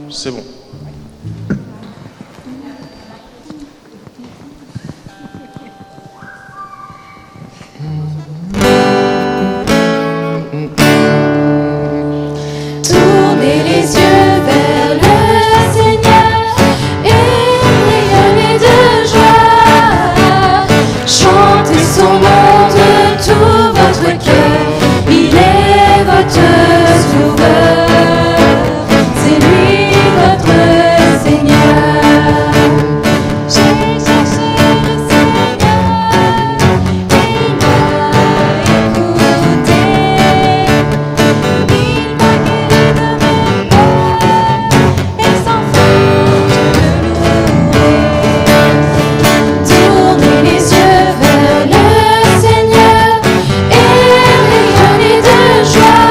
C'est bon. Tournez les yeux vers le Seigneur et rayonnez de joie. Chantez son nom de tout votre cœur. Il est votre sauveur. C'est lui votre Seigneur. J'ai cherché le Seigneur et il m'a écouté. Il m'a guéri de mes peurs et sans faute je le louerai. Tournez les yeux vers le Seigneur et rayonnez de joie.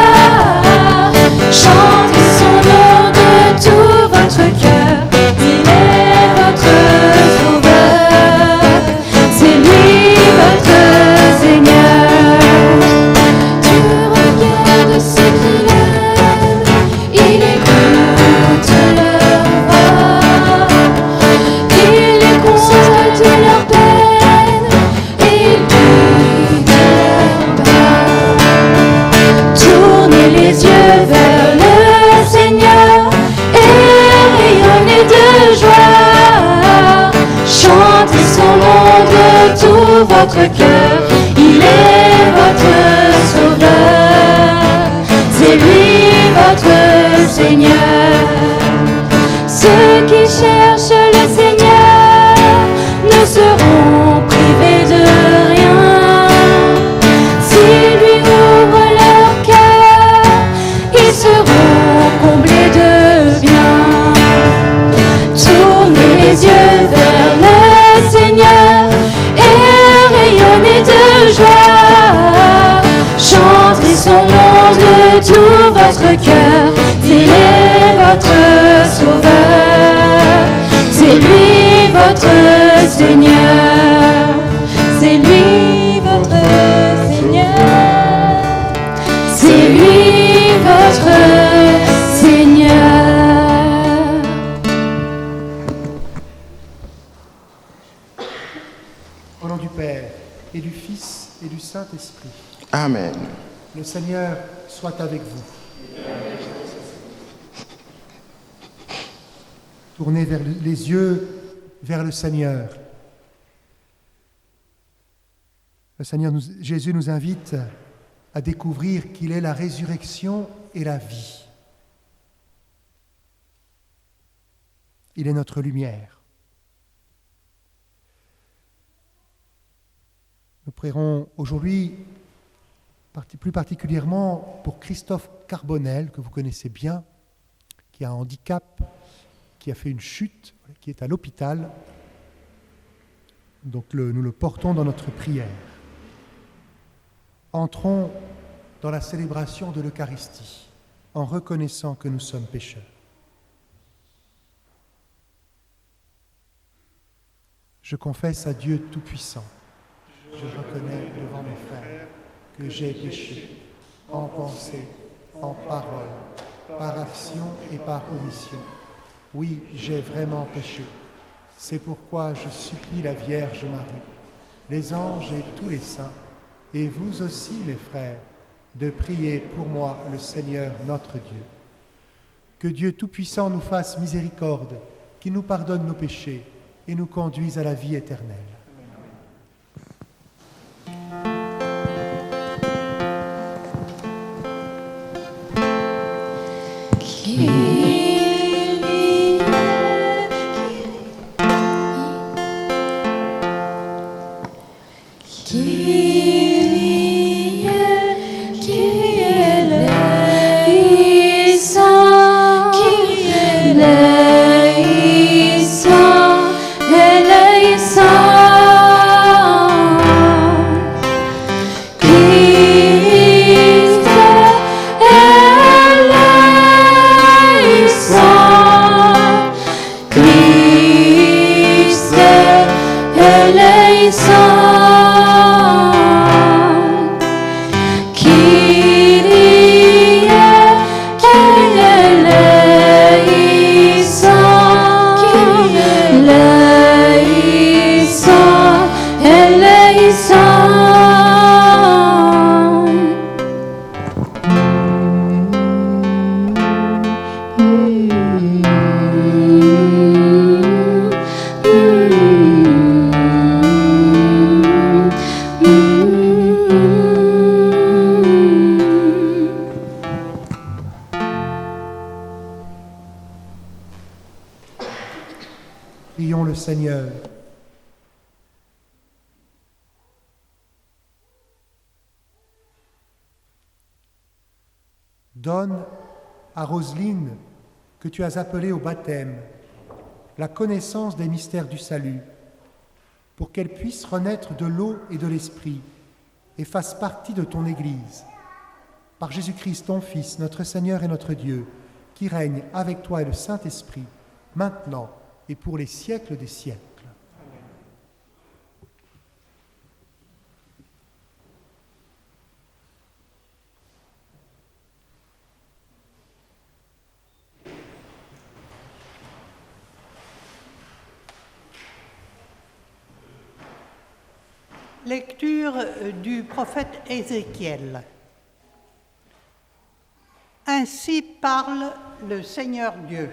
Chantez son nom de tout votre cœur. Il est votre sauveur. C'est lui votre Seigneur. Dieu regarde ceux qui l'aiment. Il écoute leur voix. Il les console de leur peine et il guide leur pas. Tournez les yeux vers le Seigneur et rayonnez de joie. Chantez son nom de tout votre cœur. Il est votre sauveur. C'est lui votre Seigneur. Ceux qui cherchent le Seigneur ne seront privés de rien. S'il lui ouvre leur cœur, ils seront comblés de bien. Tournez les yeux vers le Seigneur et rayonnez de joie. Chantez son nom de tout votre cœur. Il est votre sauveur. C'est lui votre Seigneur. C'est lui votre Seigneur. C'est lui votre Seigneur. Au nom du Père, et du Fils, et du Saint-Esprit, Amen. le Seigneur soit avec vous. Tournez les yeux vers le Seigneur. Le Seigneur, Jésus nous invite à découvrir qu'il est la résurrection et la vie. Il est notre lumière. Nous prierons aujourd'hui plus particulièrement pour Christophe Carbonel, que vous connaissez bien, qui a un handicap, qui a fait une chute, qui est à l'hôpital. Donc nous le portons dans notre prière. Entrons dans la célébration de l'Eucharistie en reconnaissant que nous sommes pécheurs. Je confesse à Dieu Tout-Puissant. Je reconnais devant mes frères que j'ai péché en pensée, en parole, par action et par omission. Oui, j'ai vraiment péché. C'est pourquoi je supplie la Vierge Marie, les anges et tous les saints, et vous aussi, mes frères, de prier pour moi le Seigneur notre Dieu. Que Dieu Tout-Puissant nous fasse miséricorde, qu'il nous pardonne nos péchés et nous conduise à la vie éternelle. Eleison, Prions le Seigneur. Donne à Roselyne, que tu as appelée au baptême, la connaissance des mystères du salut, pour qu'elle puisse renaître de l'eau et de l'Esprit et fasse partie de ton Église. Par Jésus-Christ, ton Fils, notre Seigneur et notre Dieu, qui règne avec toi et le Saint-Esprit, maintenant et pour les siècles des siècles. Lecture du prophète Ézéchiel. Ainsi parle le Seigneur Dieu.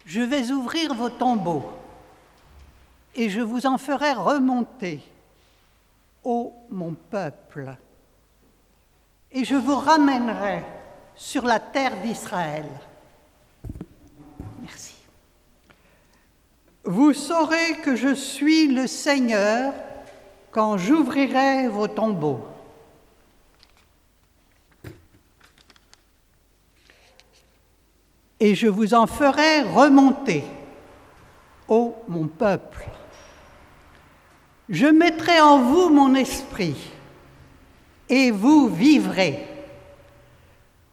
Je vais ouvrir vos tombeaux et je vous en ferai remonter, ô mon peuple, et je vous ramènerai sur la terre d'Israël. Merci. Vous saurez que je suis le Seigneur quand j'ouvrirai vos tombeaux. Et je vous en ferai remonter, ô mon peuple. Je mettrai en vous mon esprit, et vous vivrez.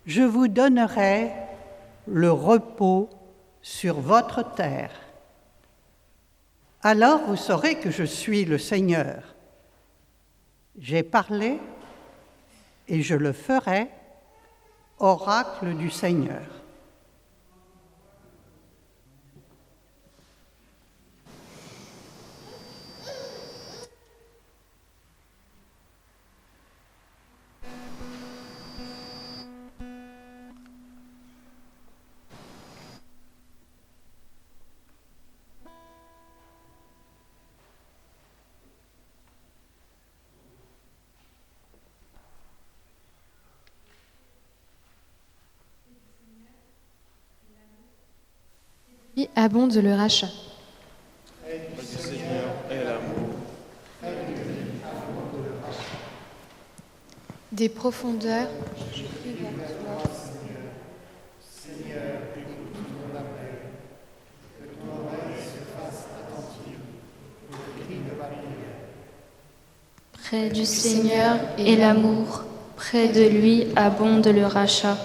Je vous donnerai le repos sur votre terre. Alors vous saurez que je suis le Seigneur. J'ai parlé et je le ferai, oracle du Seigneur. Lui abonde le rachat. Du Seigneur est l'amour. Des profondeurs, Près du Seigneur est l'amour, près de lui abonde le rachat.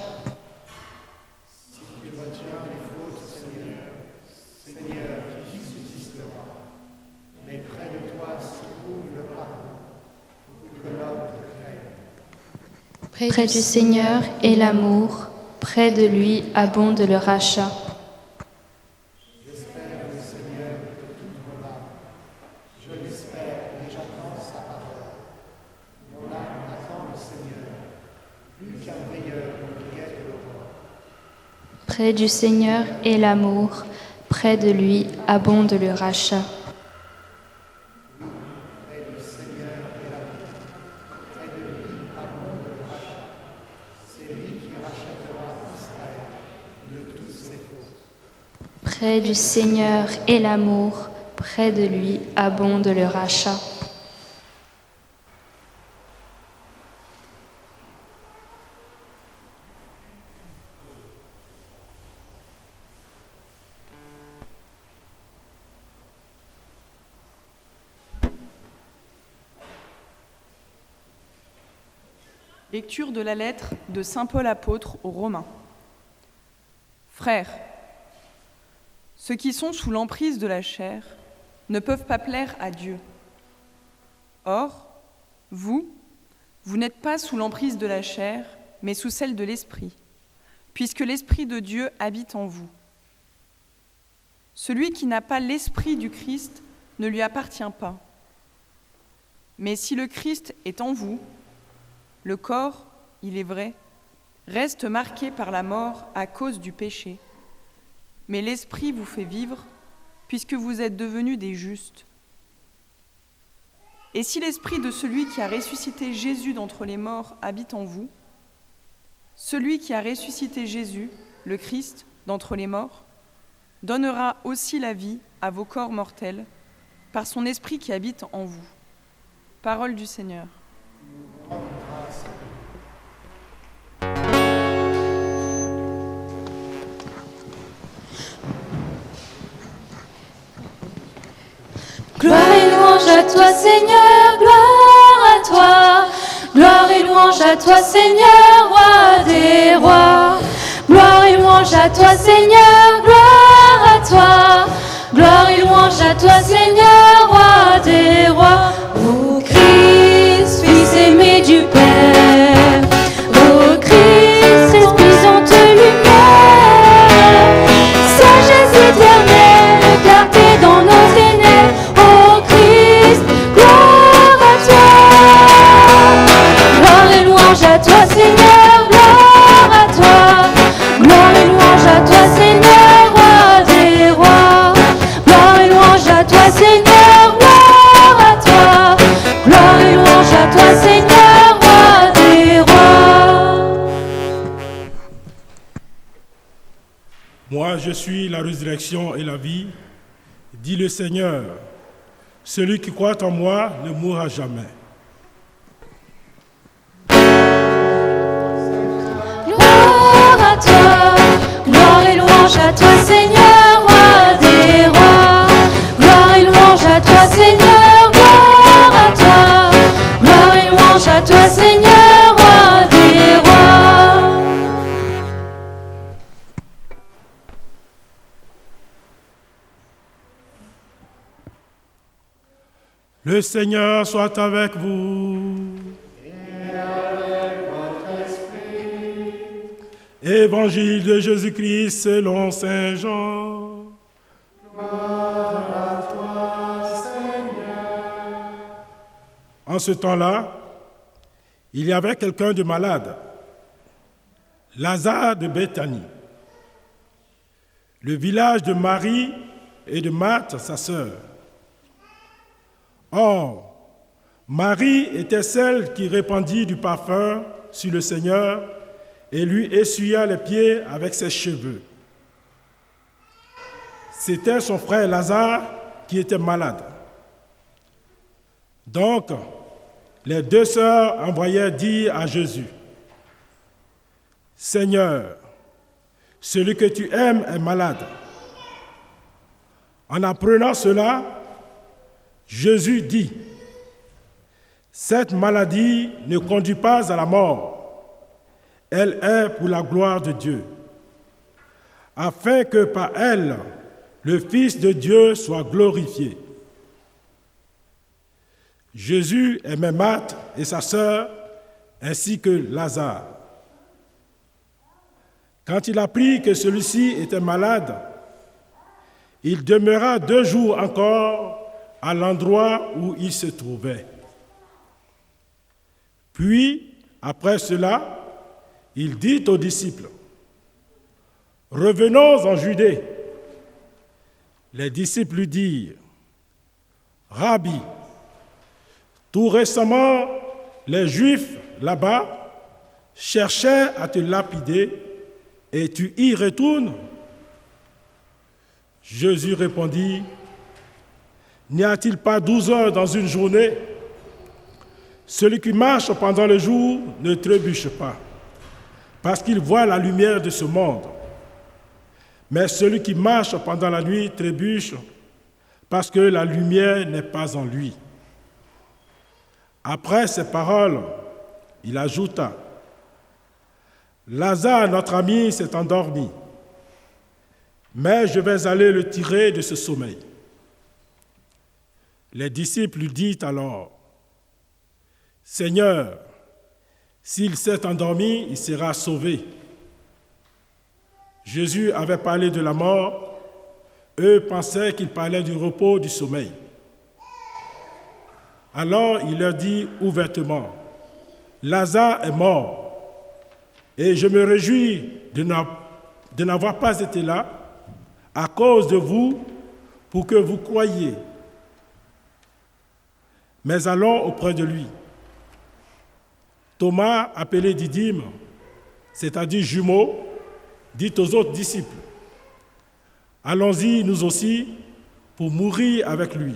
Près du Seigneur est l'amour, près de lui abonde le rachat. Près du Seigneur est l'amour, près de lui abonde le rachat. Près du Seigneur est l'amour, près de lui abonde le rachat. Lecture de la lettre de saint Paul apôtre aux Romains. Frères, ceux qui sont sous l'emprise de la chair ne peuvent pas plaire à Dieu. Or, vous n'êtes pas sous l'emprise de la chair, mais sous celle de l'Esprit, puisque l'Esprit de Dieu habite en vous. Celui qui n'a pas l'Esprit du Christ ne lui appartient pas. Mais si le Christ est en vous, le corps, il est vrai, reste marqué par la mort à cause du péché. Mais l'Esprit vous fait vivre, puisque vous êtes devenus des justes. Et si l'Esprit de celui qui a ressuscité Jésus d'entre les morts habite en vous, celui qui a ressuscité Jésus, le Christ, d'entre les morts, donnera aussi la vie à vos corps mortels par son esprit qui habite en vous. Parole du Seigneur. Gloire et louange à toi, Seigneur, gloire à toi. Gloire et louange à toi, Seigneur, roi des rois. Gloire et louange à toi, Seigneur, gloire à toi. Gloire et louange à toi, Seigneur, roi des rois. Ô Christ, Fils aimé du Père, ô Christ, Esprit sainte lumière, sagesse éternelle, clarté dans nos ténèbres. Ô Christ, gloire à toi. Gloire et louange à toi, Seigneur, gloire à toi. Gloire et louange à toi, Seigneur, roi des rois. Gloire et louange à toi, Seigneur, gloire à toi. Gloire et louange à toi, Seigneur, roi des rois. Moi, je suis la résurrection et la vie, dit le Seigneur. Celui qui croit en moi ne mourra jamais. Gloire à toi, gloire et louange à toi, Seigneur, roi des rois. Gloire et louange à toi, Seigneur, gloire à toi. Gloire et louange à toi, Seigneur, roi des rois. Le Seigneur soit avec vous. Évangile de Jésus-Christ selon Saint Jean. Gloire à toi, Seigneur. En ce temps-là, il y avait quelqu'un de malade, Lazare de Béthanie, le village de Marie et de Marthe, sa sœur. Or, Marie était celle qui répandit du parfum sur le Seigneur et lui essuya les pieds avec ses cheveux. C'était son frère Lazare qui était malade. Donc, les deux sœurs envoyèrent dire à Jésus, « Seigneur, celui que tu aimes est malade. » En apprenant cela, Jésus dit, « Cette maladie ne conduit pas à la mort. Elle est pour la gloire de Dieu, afin que par elle, le Fils de Dieu soit glorifié. » Jésus aimait Marthe et sa sœur, ainsi que Lazare. Quand il apprit que celui-ci était malade, il demeura 2 jours encore à l'endroit où il se trouvait. Puis, après cela, il dit aux disciples, « Revenons en Judée. » Les disciples lui dirent, « Rabbi, tout récemment, les Juifs là-bas cherchaient à te lapider et tu y retournes ?» Jésus répondit, « N'y a-t-il pas 12 heures dans une journée? Celui qui marche pendant le jour ne trébuche pas, parce qu'il voit la lumière de ce monde. Mais celui qui marche pendant la nuit trébuche, parce que la lumière n'est pas en lui. » Après ces paroles, il ajouta, « Lazare, notre ami, s'est endormi, mais je vais aller le tirer de ce sommeil. » Les disciples lui disent alors, « Seigneur, s'il s'est endormi, il sera sauvé. » Jésus avait parlé de la mort, eux pensaient qu'il parlait du repos, du sommeil. Alors il leur dit ouvertement, « Lazare est mort, et je me réjouis de n'avoir pas été là à cause de vous pour que vous croyiez. Mais allons auprès de lui. » Thomas, appelé Didyme, c'est-à-dire jumeau, dit aux autres disciples, « Allons-y, nous aussi, pour mourir avec lui. »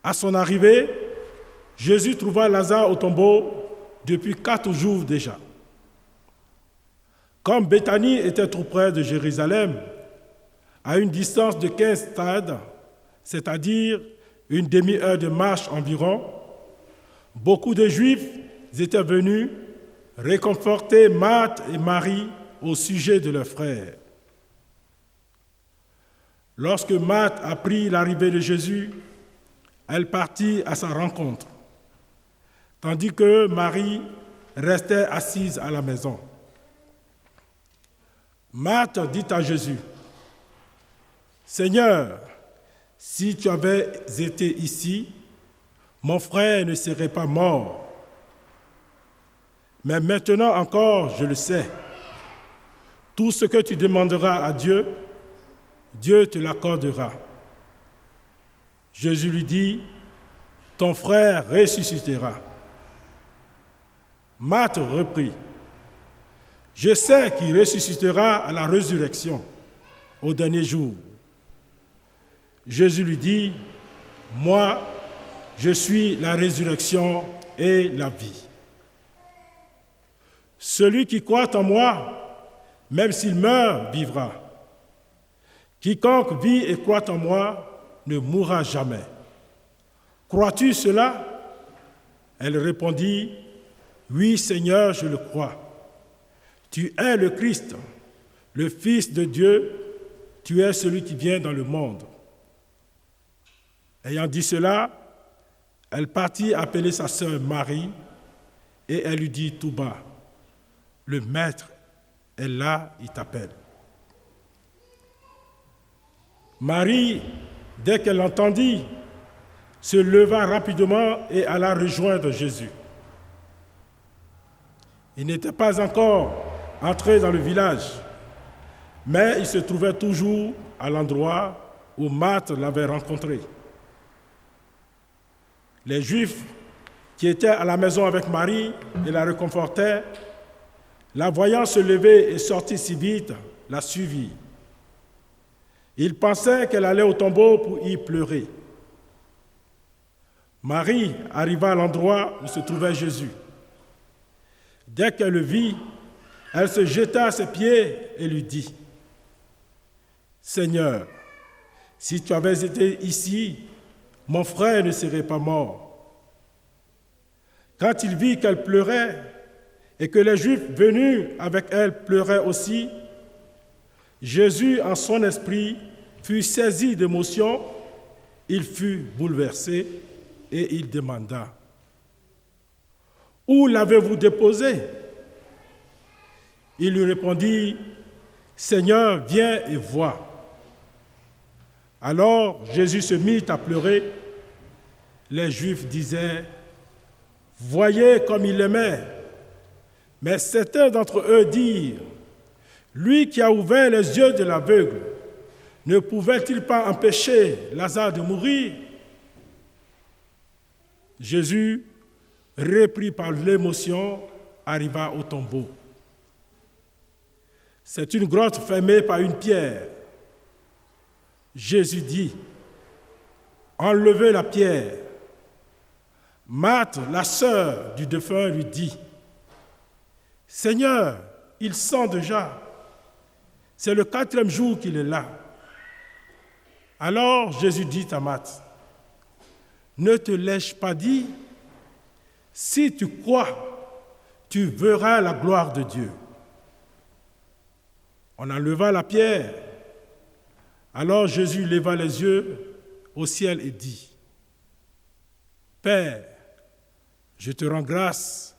À son arrivée, Jésus trouva Lazare au tombeau depuis 4 jours déjà. Comme Béthanie était trop près de Jérusalem, à une distance de 15 stades, c'est-à-dire une demi-heure de marche environ, beaucoup de Juifs étaient venus réconforter Marthe et Marie au sujet de leur frère. Lorsque Marthe apprit l'arrivée de Jésus, elle partit à sa rencontre, tandis que Marie restait assise à la maison. Marthe dit à Jésus, « Seigneur, si tu avais été ici, mon frère ne serait pas mort. Mais maintenant encore, je le sais. Tout ce que tu demanderas à Dieu, Dieu te l'accordera. » Jésus lui dit, « Ton frère ressuscitera. » Marthe reprit, « Je sais qu'il ressuscitera à la résurrection, au dernier jour. » Jésus lui dit, « Moi, je suis la résurrection et la vie. Celui qui croit en moi, même s'il meurt, vivra. Quiconque vit et croit en moi ne mourra jamais. Crois-tu cela ? » Elle répondit, « Oui, Seigneur, je le crois. Tu es le Christ, le Fils de Dieu, tu es celui qui vient dans le monde. » Ayant dit cela, elle partit appeler sa sœur Marie et elle lui dit tout bas, « Le Maître est là, il t'appelle. » Marie, dès qu'elle l'entendit, se leva rapidement et alla rejoindre Jésus. Il n'était pas encore entré dans le village, mais il se trouvait toujours à l'endroit où Marthe l'avait rencontré. Les Juifs qui étaient à la maison avec Marie et la réconfortaient, la voyant se lever et sortir si vite, la suivirent. Ils pensaient qu'elle allait au tombeau pour y pleurer. Marie arriva à l'endroit où se trouvait Jésus. Dès qu'elle le vit, elle se jeta à ses pieds et lui dit, « Seigneur, si tu avais été ici, mon frère ne serait pas mort. » Quand il vit qu'elle pleurait et que les Juifs venus avec elle pleuraient aussi, Jésus, en son esprit, fut saisi d'émotion, il fut bouleversé et il demanda, « Où l'avez-vous déposé ?» Il lui répondit, « Seigneur, viens et vois. » Alors Jésus se mit à pleurer. Les Juifs disaient, « Voyez comme il l'aimait. » Mais certains d'entre eux dirent, « Lui qui a ouvert les yeux de l'aveugle, ne pouvait-il pas empêcher Lazare de mourir ?» Jésus, repris par l'émotion, arriva au tombeau. C'est une grotte fermée par une pierre. Jésus dit, « Enlevez la pierre. » Marthe, la sœur du défunt, lui dit, « Seigneur, il sent déjà. C'est le 4e jour qu'il est là. » Alors Jésus dit à Marthe, « Ne te l'ai-je pas dit? Si tu crois, tu verras la gloire de Dieu. » On enleva la pierre. Alors Jésus leva les yeux au ciel et dit, « Père, je te rends grâce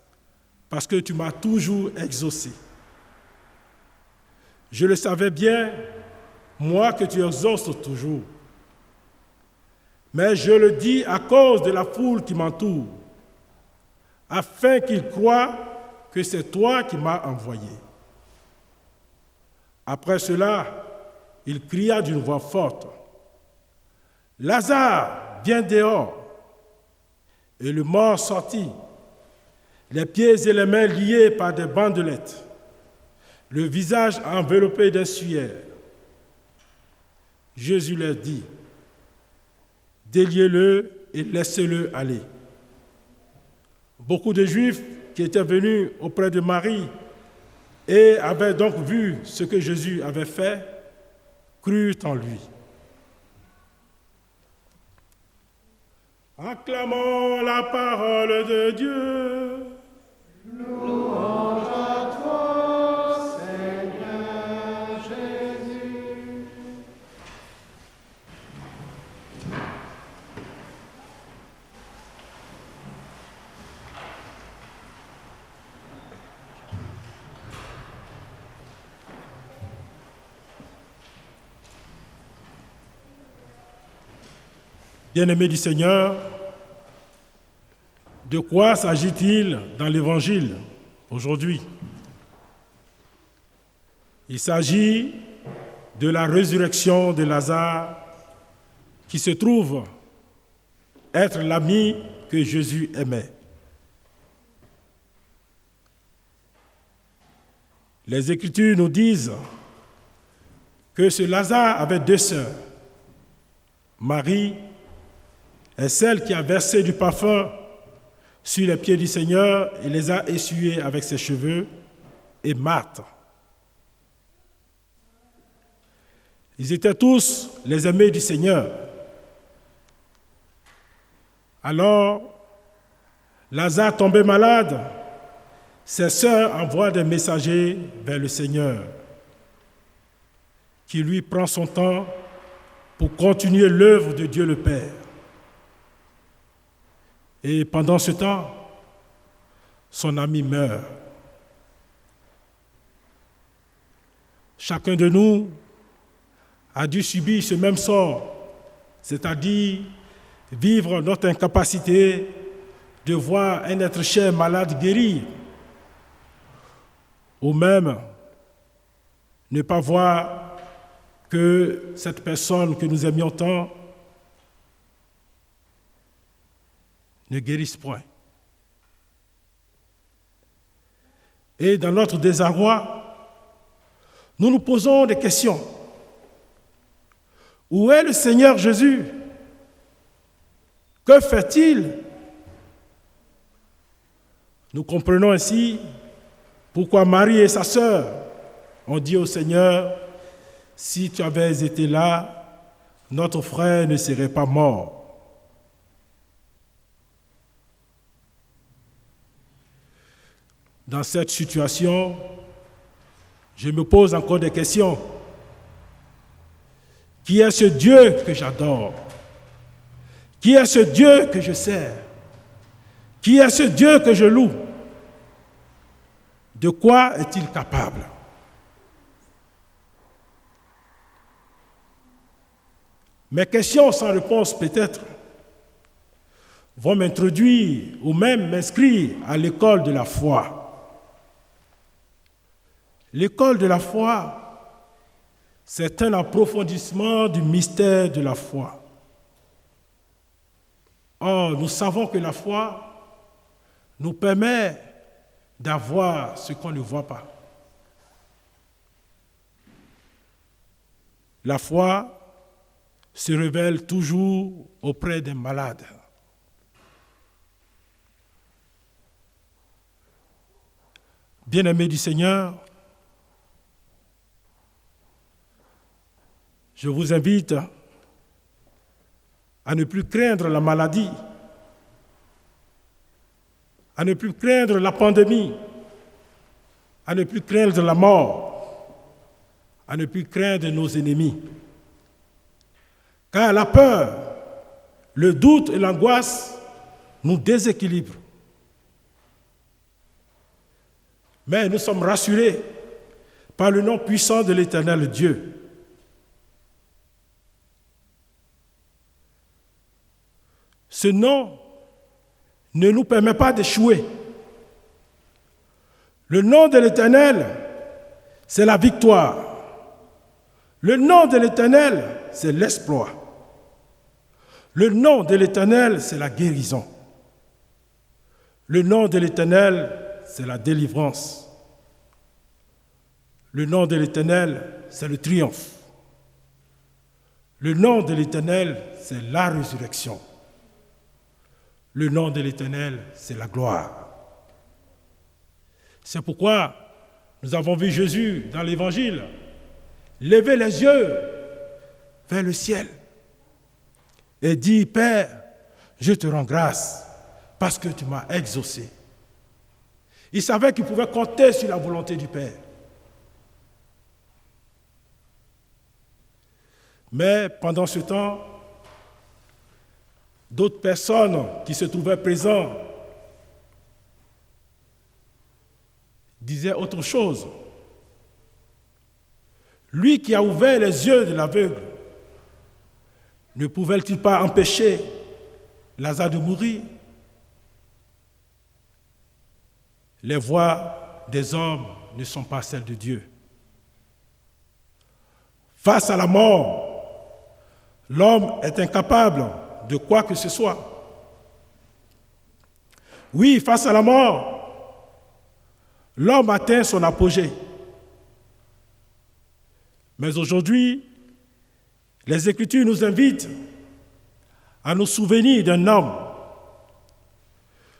parce que tu m'as toujours exaucé. Je le savais bien, moi, que tu exauces toujours. Mais je le dis à cause de la foule qui m'entoure, afin qu'ils croient que c'est toi qui m'as envoyé. » Après cela, il cria d'une voix forte, « Lazare, viens dehors !» Et le mort sortit, les pieds et les mains liés par des bandelettes, le visage enveloppé d'un suaire. Jésus leur dit, « Déliez-le et laissez-le aller. » Beaucoup de Juifs qui étaient venus auprès de Marie et avaient donc vu ce que Jésus avait fait, crurent en lui. Acclamons la parole de Dieu. Louange à toi, Seigneur Jésus. Bien-aimés du Seigneur, de quoi s'agit-il dans l'Évangile aujourd'hui? Il s'agit de la résurrection de Lazare qui se trouve être l'ami que Jésus aimait. Les Écritures nous disent que ce Lazare avait 2 sœurs. Marie est celle qui a versé du parfum sur les pieds du Seigneur et les a essuyés avec ses cheveux, et Marthe. Ils étaient tous les aimés du Seigneur. Alors, Lazare tombé malade, ses sœurs envoient des messagers vers le Seigneur, qui lui prend son temps pour continuer l'œuvre de Dieu le Père. Et pendant ce temps, son ami meurt. Chacun de nous a dû subir ce même sort, c'est-à-dire vivre notre incapacité de voir un être cher malade guérir, ou même ne pas voir que cette personne que nous aimions tant ne guérisse point. Et dans notre désarroi, nous nous posons des questions. Où est le Seigneur Jésus? Que fait-il? Nous comprenons ainsi pourquoi Marie et sa sœur ont dit au Seigneur, « Si tu avais été là, notre frère ne serait pas mort. » Dans cette situation, je me pose encore des questions. Qui est ce Dieu que j'adore? Qui est ce Dieu que je sers? Qui est ce Dieu que je loue? De quoi est-il capable? Mes questions sans réponse peut-être vont m'introduire ou même m'inscrire à l'école de la foi. L'école de la foi, c'est un approfondissement du mystère de la foi. Or, nous savons que la foi nous permet d'avoir ce qu'on ne voit pas. La foi se révèle toujours auprès des malades. Bien-aimés du Seigneur, je vous invite à ne plus craindre la maladie, à ne plus craindre la pandémie, à ne plus craindre la mort, à ne plus craindre nos ennemis. Car la peur, le doute et l'angoisse nous déséquilibrent. Mais nous sommes rassurés par le nom puissant de l'Éternel Dieu. Ce nom ne nous permet pas d'échouer. Le nom de l'Éternel, c'est la victoire. Le nom de l'Éternel, c'est l'exploit. Le nom de l'Éternel, c'est la guérison. Le nom de l'Éternel, c'est la délivrance. Le nom de l'Éternel, c'est le triomphe. Le nom de l'Éternel, c'est la résurrection. Le nom de l'Éternel, c'est la gloire. C'est pourquoi nous avons vu Jésus dans l'Évangile lever les yeux vers le ciel et dire, Père, je te rends grâce parce que tu m'as exaucé. Il savait qu'il pouvait compter sur la volonté du Père. Mais pendant ce temps, d'autres personnes qui se trouvaient présentes disaient autre chose. Lui qui a ouvert les yeux de l'aveugle, ne pouvait-il pas empêcher Lazare de mourir? Les voies des hommes ne sont pas celles de Dieu. Face à la mort, l'homme est incapable de quoi que ce soit. Oui, face à la mort, l'homme atteint son apogée. Mais aujourd'hui, les Écritures nous invitent à nous souvenir d'un homme.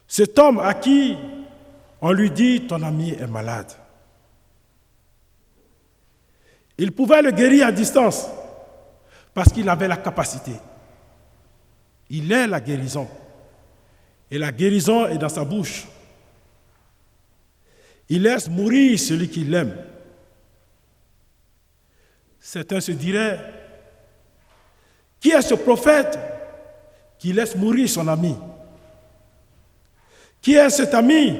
Cet homme à qui on lui dit « ton ami est malade ». Il pouvait le guérir à distance parce qu'il avait la capacité. Il est la guérison. Et la guérison est dans sa bouche. Il laisse mourir celui qui l'aime. Certains se diraient, qui est ce prophète qui laisse mourir son ami? Qui est cet ami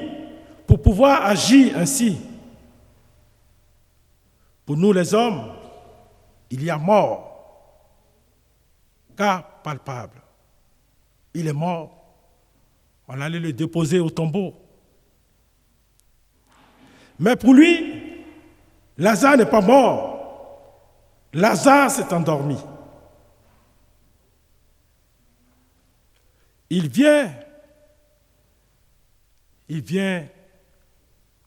pour pouvoir agir ainsi? Pour nous les hommes, il y a mort, cas palpable. Il est mort, on allait le déposer au tombeau. Mais pour lui, Lazare n'est pas mort. Lazare s'est endormi. Il vient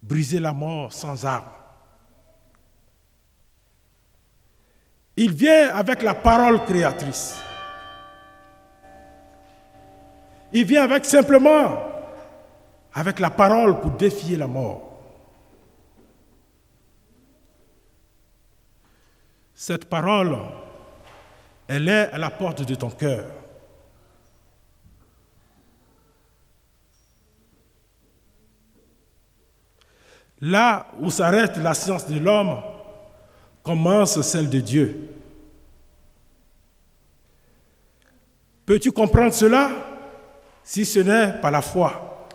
briser la mort sans arme. Il vient avec la parole créatrice. Il vient simplement avec la parole pour défier la mort. Cette parole, elle est à la porte de ton cœur. Là où s'arrête la science de l'homme, commence celle de Dieu. Peux-tu comprendre cela si ce n'est pas la foi?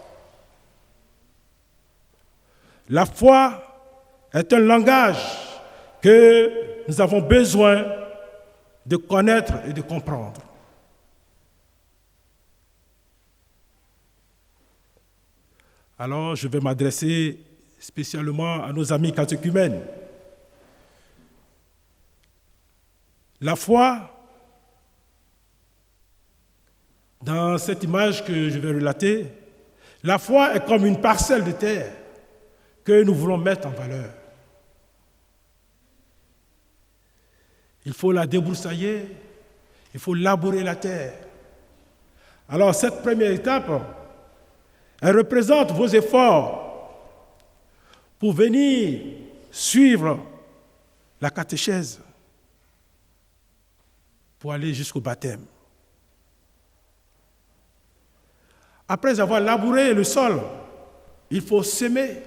La foi est un langage que nous avons besoin de connaître et de comprendre. Alors, je vais m'adresser spécialement à nos amis catéchumènes. La foi, dans cette image que je vais relater, la foi est comme une parcelle de terre que nous voulons mettre en valeur. Il faut la débroussailler, il faut labourer la terre. Alors cette première étape, elle représente vos efforts pour venir suivre la catéchèse, pour aller jusqu'au baptême. Après avoir labouré le sol, il faut s'aimer.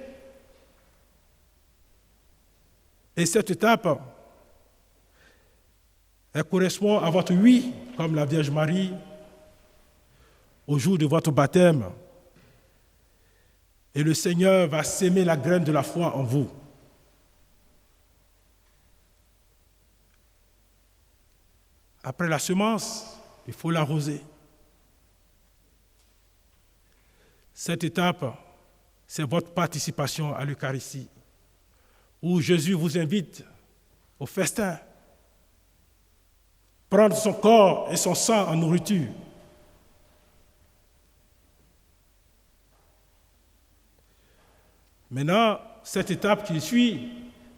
Et cette étape, elle correspond à votre oui, comme la Vierge Marie, au jour de votre baptême. Et le Seigneur va s'aimer la graine de la foi en vous. Après la semence, il faut l'arroser. Cette étape, c'est votre participation à l'Eucharistie, où Jésus vous invite au festin, prendre son corps et son sang en nourriture. Maintenant, cette étape qui suit,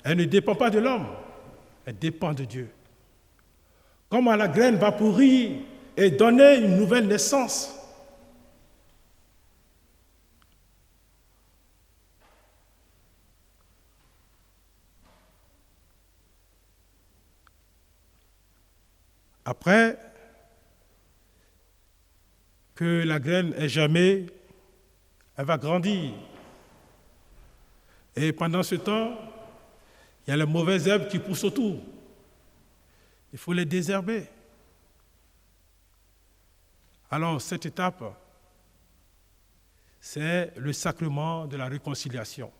elle ne dépend pas de l'homme, elle dépend de Dieu. comment la graine va pourrir et donner une nouvelle naissance. Après que la graine ait germé, elle va grandir. Et pendant ce temps, il y a les mauvaises herbes qui poussent autour. Il faut les désherber. Alors, cette étape, c'est le sacrement de la réconciliation.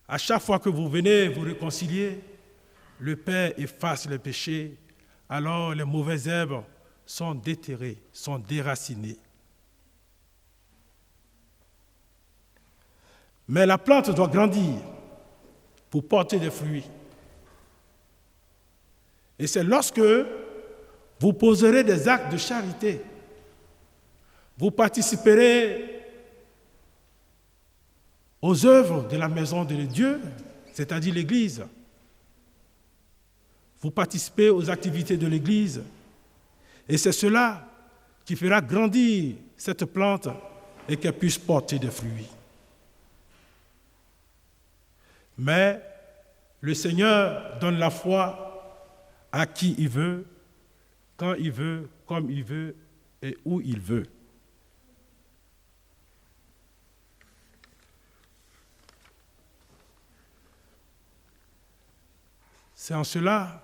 À chaque fois que vous venez vous réconcilier, le Père efface les péchés, alors les mauvaises herbes sont déterrées, sont déracinées. Mais la plante doit grandir pour porter des fruits. Et c'est lorsque vous poserez des actes de charité, vous participerez aux œuvres de la maison de Dieu, c'est-à-dire l'Église. Vous participez aux activités de l'Église. Et c'est cela qui fera grandir cette plante et qu'elle puisse porter des fruits. Mais le Seigneur donne la foi à qui il veut, quand il veut, comme il veut et où il veut. C'est en cela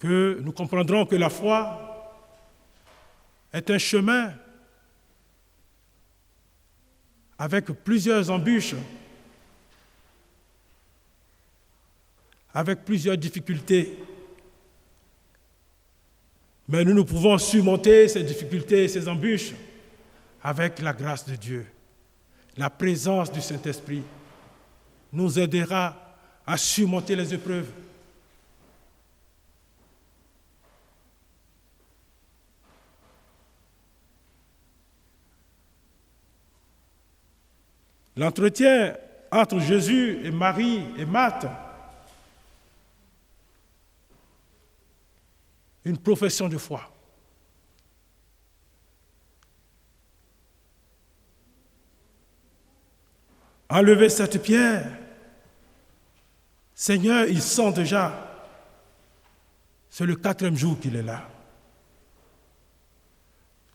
que nous comprendrons que la foi est un chemin avec plusieurs embûches, avec plusieurs difficultés. Mais nous pouvons surmonter ces difficultés, ces embûches, avec la grâce de Dieu. La présence du Saint-Esprit nous aidera à surmonter les épreuves. L'entretien entre Jésus et Marie et Marthe, une profession de foi. Enlevez cette pierre. Seigneur, il sent déjà. C'est le 4e jour qu'il est là.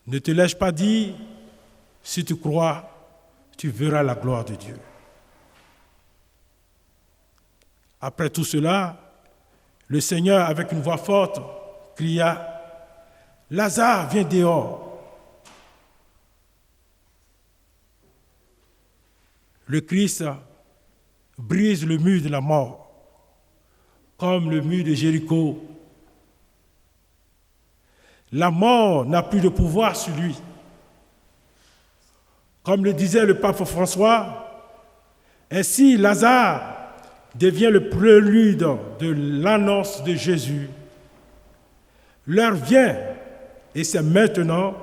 Ne te laisse pas dire, si tu crois, tu verras la gloire de Dieu. Après tout cela, le Seigneur, avec une voix forte, cria, « Lazare, viens dehors !» Le Christ brise le mur de la mort, comme le mur de Jéricho. La mort n'a plus de pouvoir sur lui. Comme le disait le pape François, ainsi Lazare devient le prélude de l'annonce de Jésus. L'heure vient, et c'est maintenant,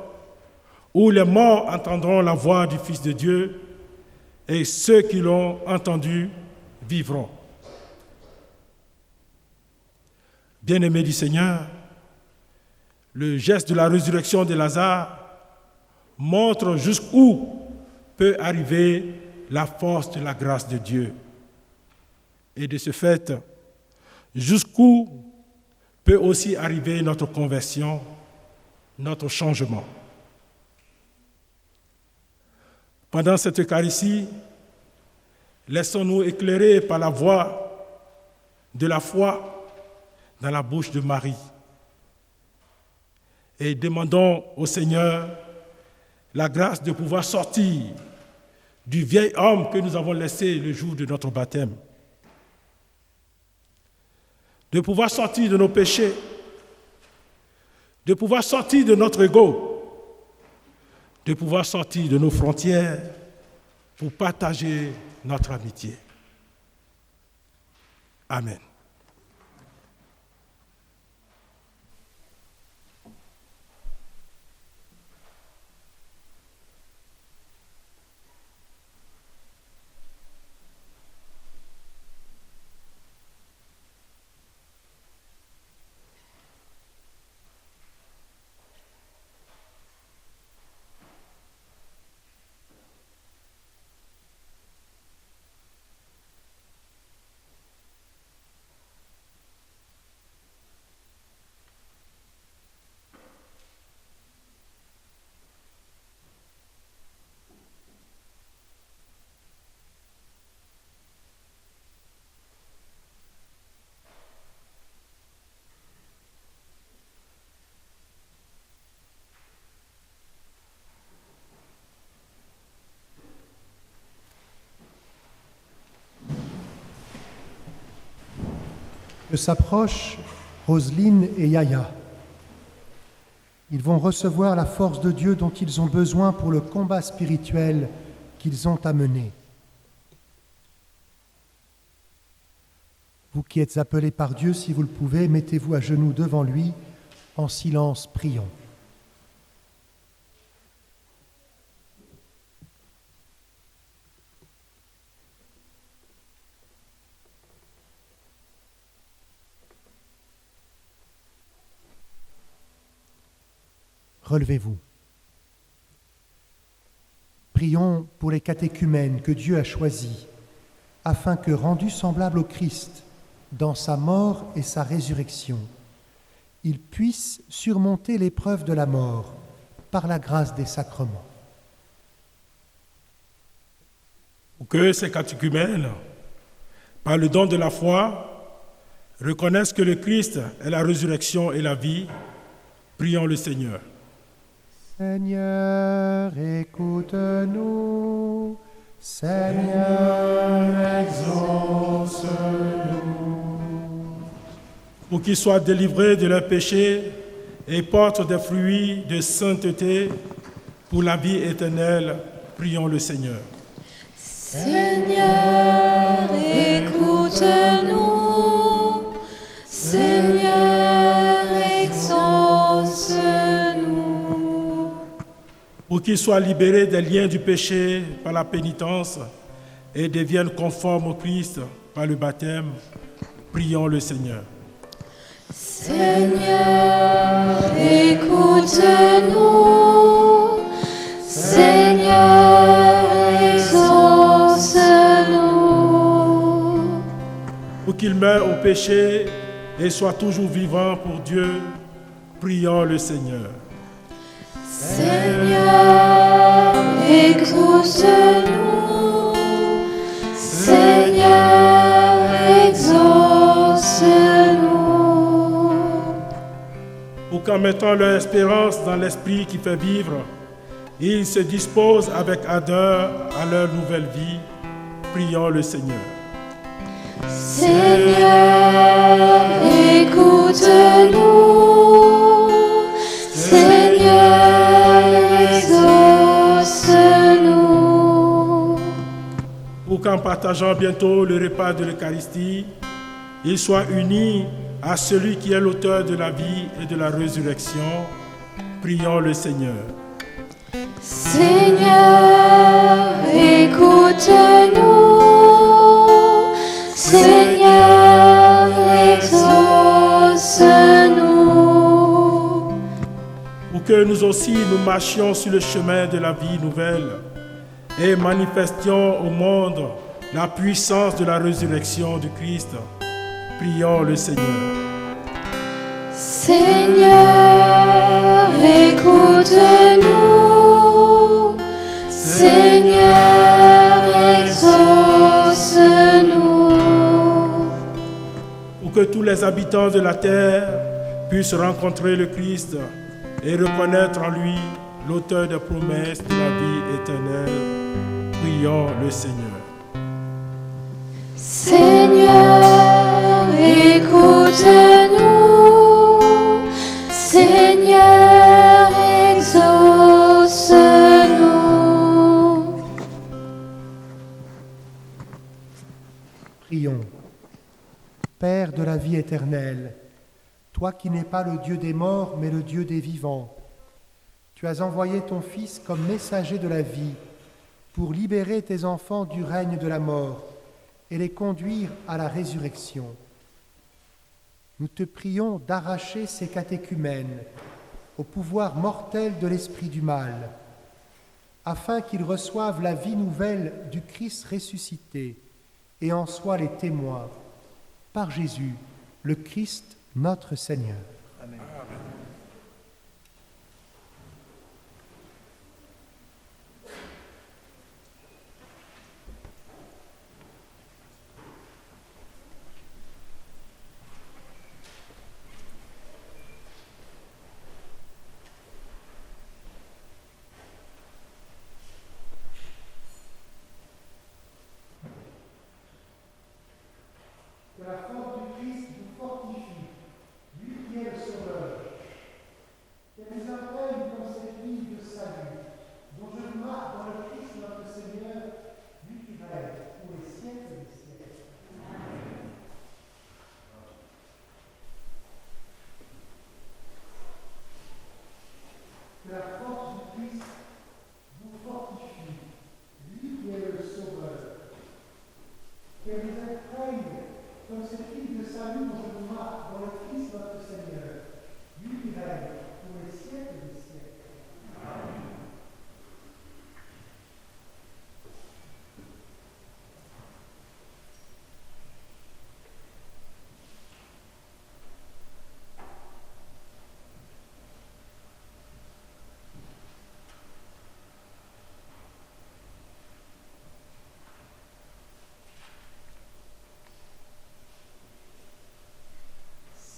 où les morts entendront la voix du Fils de Dieu, et ceux qui l'ont entendu vivront. Bien-aimés du Seigneur, le geste de la résurrection de Lazare montre jusqu'où peut arriver la force de la grâce de Dieu. Et de ce fait, jusqu'où peut aussi arriver notre conversion, notre changement. Pendant cette Eucharistie, laissons-nous éclairer par la voix de la foi dans la bouche de Marie. Et demandons au Seigneur la grâce de pouvoir sortir du vieil homme que nous avons laissé le jour de notre baptême. De pouvoir sortir de nos péchés, de pouvoir sortir de notre ego, de pouvoir sortir de nos frontières pour partager notre amitié. Amen. que s'approchent Roselyne et Yaya. Ils vont recevoir la force de Dieu dont ils ont besoin pour le combat spirituel qu'ils ont à mener. Vous qui êtes appelés par Dieu, si vous le pouvez, mettez-vous à genoux devant lui, en silence, prions. Relevez-vous. Prions pour les catéchumènes que Dieu a choisis, afin que, rendus semblables au Christ, dans sa mort et sa résurrection, ils puissent surmonter l'épreuve de la mort par la grâce des sacrements. Pour que ces catéchumènes, par le don de la foi, reconnaissent que le Christ est la résurrection et la vie, prions le Seigneur. Seigneur, écoute-nous. Seigneur, exauce-nous. Pour qu'ils soient délivrés de leurs péchés et portent des fruits de sainteté pour la vie éternelle, prions le Seigneur. Seigneur, écoute-nous. Seigneur, exauce-nous. Pour qu'ils soient libérés des liens du péché par la pénitence et deviennent conformes au Christ par le baptême, prions le Seigneur. Seigneur, écoute-nous. Seigneur, exauce-nous. Pour qu'ils meurent au péché et soient toujours vivants pour Dieu, prions le Seigneur. Seigneur, écoute-nous. Seigneur, exauce-nous. Pour qu'en mettant leur espérance dans l'Esprit qui fait vivre, ils se disposent avec ardeur à leur nouvelle vie, prions le Seigneur. Seigneur, écoute-nous. Seigneur, exauce-nous. Pour qu'en partageant bientôt le repas de l'Eucharistie, ils soient unis à celui qui est l'auteur de la vie et de la résurrection, prions le Seigneur. Seigneur, écoute-nous. Seigneur, exauce-nous. Pour que nous aussi nous marchions sur le chemin de la vie nouvelle et manifestions au monde la puissance de la résurrection du Christ, prions le Seigneur. Seigneur, écoute-nous. Seigneur, exauce-nous. Pour que tous les habitants de la terre puissent rencontrer le Christ et reconnaître en lui l'auteur des promesses de la vie éternelle, prions le Seigneur. Seigneur, écoute-nous. Seigneur, exauce-nous. Prions. Père de la vie éternelle, toi qui n'es pas le Dieu des morts, mais le Dieu des vivants, tu as envoyé ton Fils comme messager de la vie pour libérer tes enfants du règne de la mort et les conduire à la résurrection. Nous te prions d'arracher ces catéchumènes au pouvoir mortel de l'esprit du mal, afin qu'ils reçoivent la vie nouvelle du Christ ressuscité et en soient les témoins. Par Jésus, le Christ, notre Seigneur. Amen. Que la force du Christ vous salut dont je vous marque dans le Christ notre Seigneur, lui qui règne pour les siècles des siècles. Amen.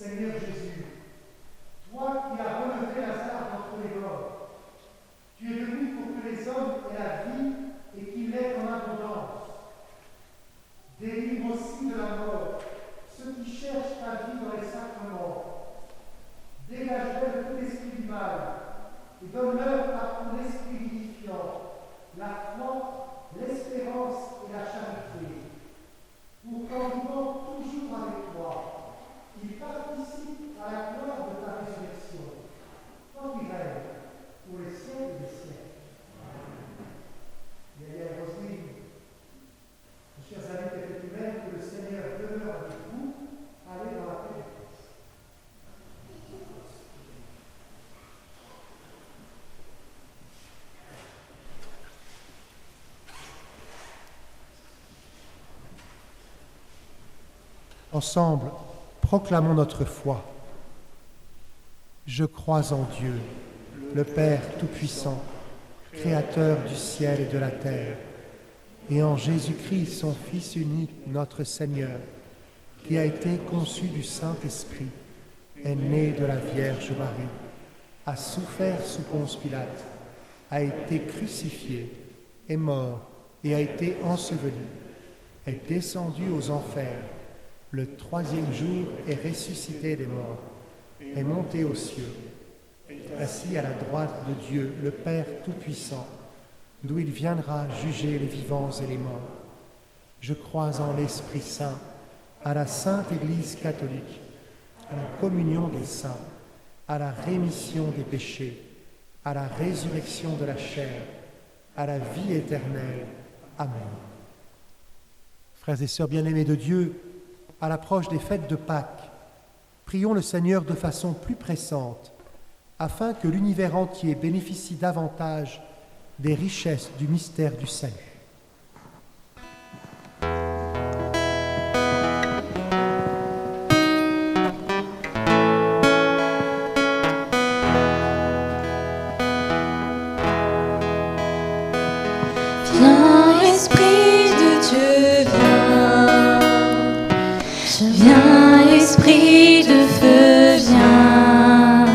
Seigneur Jésus, toi qui as relevé Lazare d'entre les morts, tu es venu pour que les hommes aient la vie et qu'ils l'aient en abondance. Délivre aussi de la mort ceux qui cherchent ta vie dans les sacrements. Dégage-les de tout esprit du mal et donne-leur par ton esprit vivifiant la foi, l'espérance et la charité, pour qu'en vivant toujours avec toi, il participe à la gloire de ta résurrection, toi qui règnes pour les siècles des siècles. Derrière Roselyne, mes chers amis catéchumènes, que le Seigneur demeure avec vous, allez dans la paix du Christ. Ensemble, proclamons notre foi. Je crois en Dieu, le Père Tout-Puissant, Créateur du ciel et de la terre, et en Jésus-Christ, son Fils unique, notre Seigneur, qui a été conçu du Saint-Esprit, est né de la Vierge Marie, a souffert sous Ponce Pilate, a été crucifié, est mort et a été enseveli, est descendu aux enfers, le troisième jour est ressuscité des morts, est monté aux cieux, assis à la droite de Dieu, le Père Tout-Puissant, d'où il viendra juger les vivants et les morts. Je crois en l'Esprit Saint, à la Sainte Église catholique, à la communion des saints, à la rémission des péchés, à la résurrection de la chair, à la vie éternelle. Amen. Frères et sœurs bien-aimés de Dieu, à l'approche des fêtes de Pâques, prions le Seigneur de façon plus pressante, afin que l'univers entier bénéficie davantage des richesses du mystère du salut. Viens, Esprit de Dieu, viens. Viens, Esprit de feu, viens.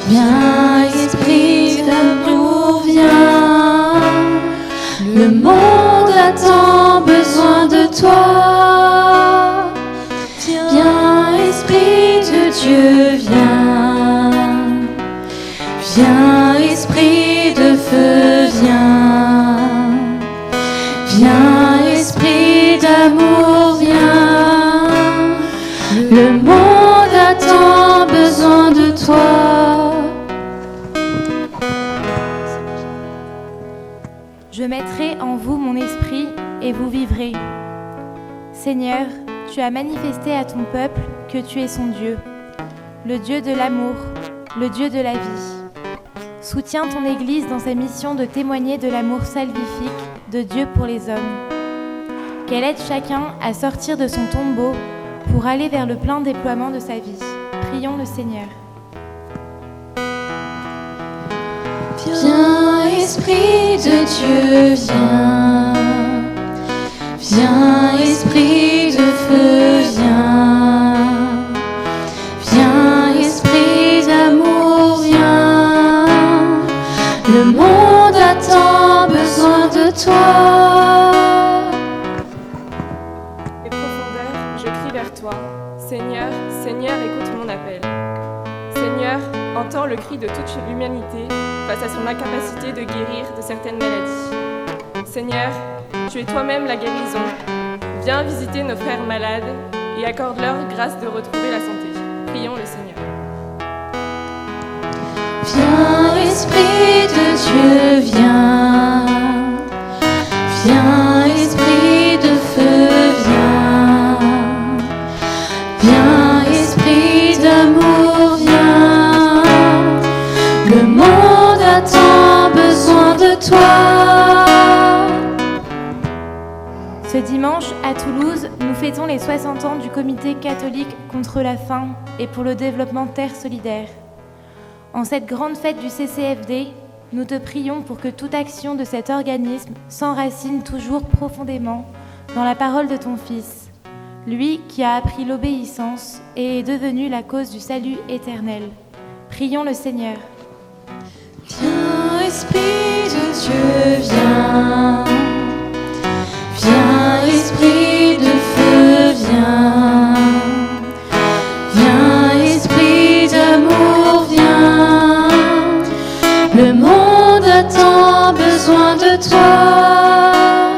Viens, Esprit d'amour, viens. Le monde a tant besoin de toi. Viens, Esprit de Dieu, viens. Viens, Esprit de feu, viens. Viens, Esprit d'amour, viens. Le monde a tant besoin de toi. Je mettrai en vous mon esprit et vous vivrez. Seigneur, tu as manifesté à ton peuple que tu es son Dieu, le Dieu de l'amour, le Dieu de la vie. Soutiens ton Église dans sa mission de témoigner de l'amour salvifique de Dieu pour les hommes. Qu'elle aide chacun à sortir de son tombeau pour aller vers le plein déploiement de sa vie. Prions le Seigneur. Viens, Esprit de Dieu, viens. Viens, Esprit de feu, viens. Viens, Esprit d'amour, viens. Le monde a tant besoin de toi. Les profondeurs, je crie vers toi. Seigneur, Seigneur, écoute mon appel. Seigneur, entends le cri de toute l'humanité face à son incapacité de guérir de certaines maladies. Seigneur, tu es toi-même la guérison. Viens visiter nos frères malades et accorde-leur grâce de retrouver la santé. Prions le Seigneur. Viens, Esprit de Dieu, viens. Viens, Esprit de feu, viens. toi. Ce dimanche, à Toulouse, nous fêtons les 60 ans du Comité catholique contre la faim et pour le développement Terre solidaire. En cette grande fête du CCFD, nous te prions pour que toute action de cet organisme s'enracine toujours profondément dans la parole de ton Fils, lui qui a appris l'obéissance et est devenu la cause du salut éternel. Prions le Seigneur. Viens, Esprit de Dieu, viens. Viens, Esprit de feu, viens. Viens, Esprit d'amour, viens. Le monde a tant besoin de toi.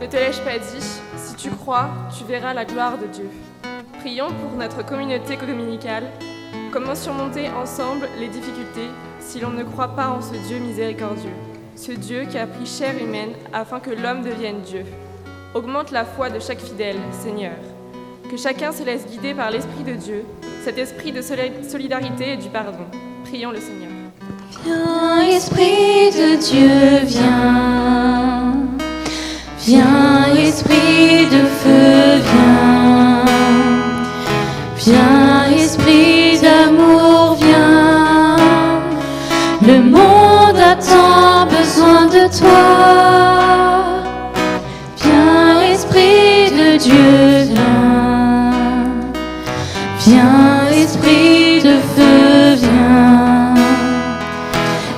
Ne te l'ai-je pas dit, si tu crois, tu verras la gloire de Dieu. Prions pour notre communauté dominicale. Comment surmonter ensemble les difficultés si l'on ne croit pas en ce Dieu miséricordieux, ce Dieu qui a pris chair humaine afin que l'homme devienne Dieu. Augmente la foi de chaque fidèle, Seigneur. Que chacun se laisse guider par l'Esprit de Dieu, cet esprit de solidarité et du pardon. Prions le Seigneur. Viens, Esprit de Dieu, viens. Viens, Esprit de feu, viens. Viens, Esprit d'amour, viens. Le monde a tant besoin de toi. Viens, Esprit de Dieu, viens. Viens, Esprit de feu, viens.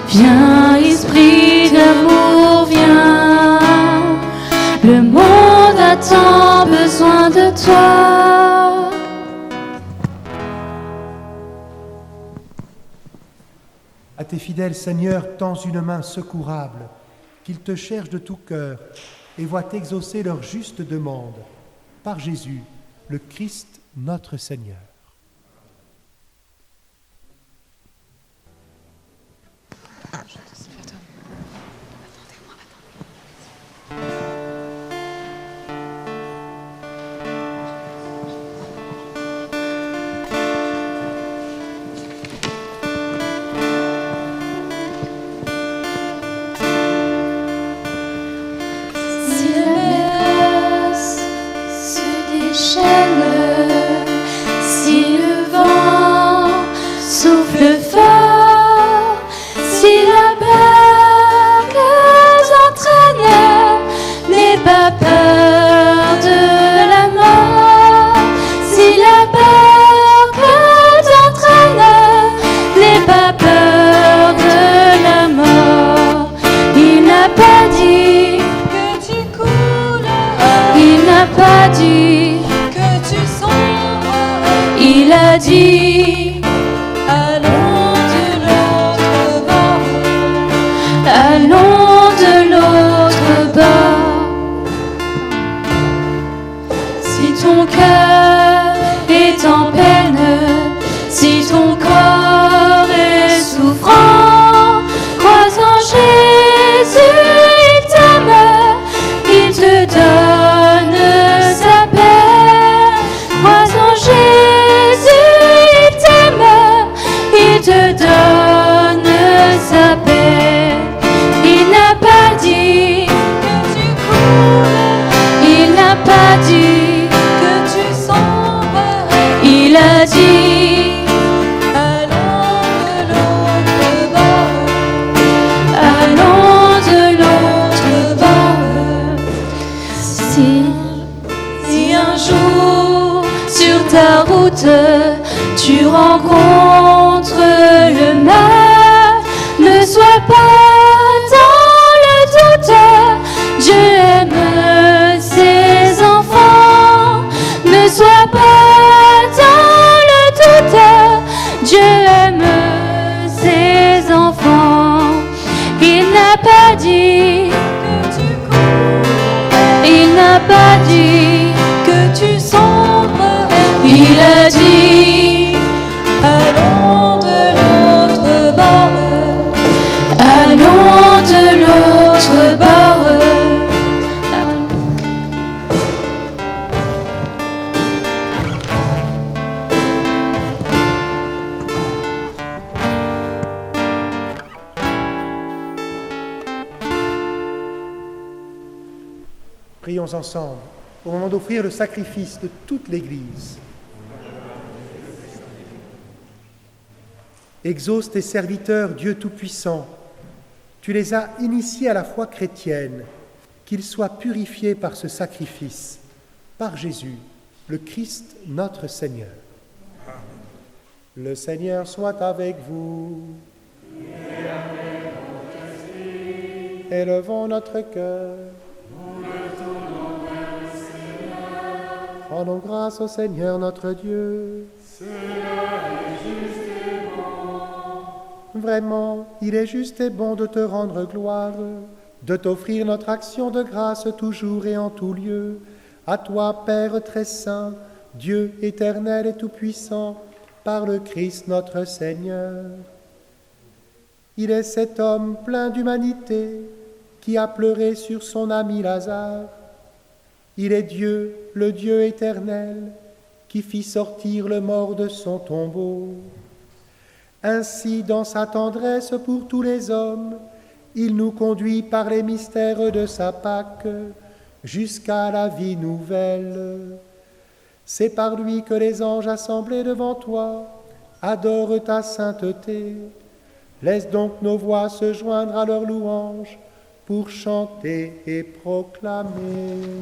Viens, Esprit d'amour, viens. Le monde a tant besoin de toi. À tes fidèles, Seigneur, tends une main secourable, qu'ils te cherchent de tout cœur et voient exaucer leur juste demande. Par Jésus, le Christ, notre Seigneur. Si le vent souffle fort, si la barque entraîne, n'aie pas peur de la mort. Si la barque t'entraîne, n'aie pas peur de la mort. Il n'a pas dit que tu couleras. Il n'a pas dit que tu sombreras. Il a dit allons de l'autre bord. Allons de l'autre bord. Si ton cœur est en peine, si ton corps est souffrant, crois en Jésus, il t'aime, il te donne sa paix. Crois en Jésus, il t'aime, il te donne sa paix. Il n'a pas dit que tu couleras. Il n'a pas dit que tu sombreras. Il a dit allons de l'autre bord. Allons de l'autre bord. Si un jour sur ta route tu rencontres le mal, ne sois pas dans le doute. Dieu aime ses enfants. Ne sois pas dans le doute. Dieu aime ses enfants. Il n'a pas dit que tu cours. Il n'a pas dit que tu sombres. Il a dit allons de l'autre bord. Allons Prions ensemble au moment d'offrir le sacrifice de toute l'Église. Exauce tes serviteurs, Dieu Tout-Puissant. Tu les as initiés à la foi chrétienne, qu'ils soient purifiés par ce sacrifice, par Jésus, le Christ notre Seigneur. Le Seigneur soit avec vous. Élevons notre cœur. Rendons grâce au Seigneur notre Dieu. Vraiment, il est juste et bon de te rendre gloire, de t'offrir notre action de grâce toujours et en tout lieu. À toi, Père très saint, Dieu éternel et tout-puissant, par le Christ notre Seigneur. Il est cet homme plein d'humanité qui a pleuré sur son ami Lazare. Il est Dieu, le Dieu éternel, qui fit sortir le mort de son tombeau. Ainsi, dans sa tendresse pour tous les hommes, il nous conduit par les mystères de sa Pâque jusqu'à la vie nouvelle. C'est par lui que les anges assemblés devant toi adorent ta sainteté. Laisse donc nos voix se joindre à leur louange pour chanter et proclamer.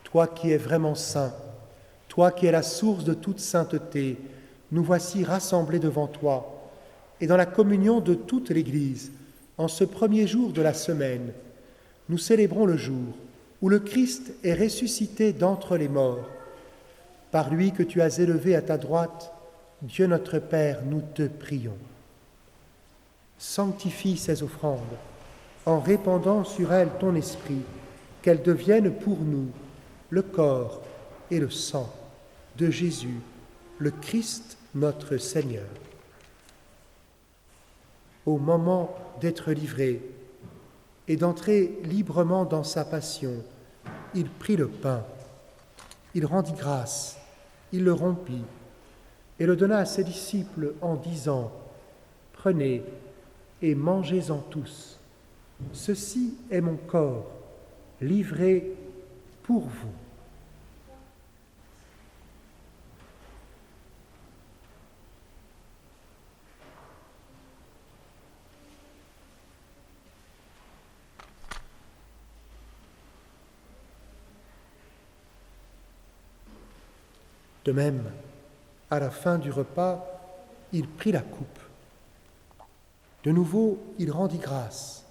Toi qui es vraiment saint, toi qui es la source de toute sainteté, nous voici rassemblés devant toi et dans la communion de toute l'Église, en ce premier jour de la semaine, nous célébrons le jour où le Christ est ressuscité d'entre les morts. Par lui que tu as élevé à ta droite, Dieu notre Père, nous te prions. Sanctifie ces offrandes en répandant sur elles ton esprit, qu'elles deviennent pour nous le corps et le sang de Jésus, le Christ notre Seigneur. Au moment d'être livré et d'entrer librement dans sa passion, il prit le pain, il rendit grâce, il le rompit et le donna à ses disciples en disant : « Prenez et mangez-en tous. Ceci est mon corps, livré pour vous. » De même, à la fin du repas, il prit la coupe. De nouveau, il rendit grâce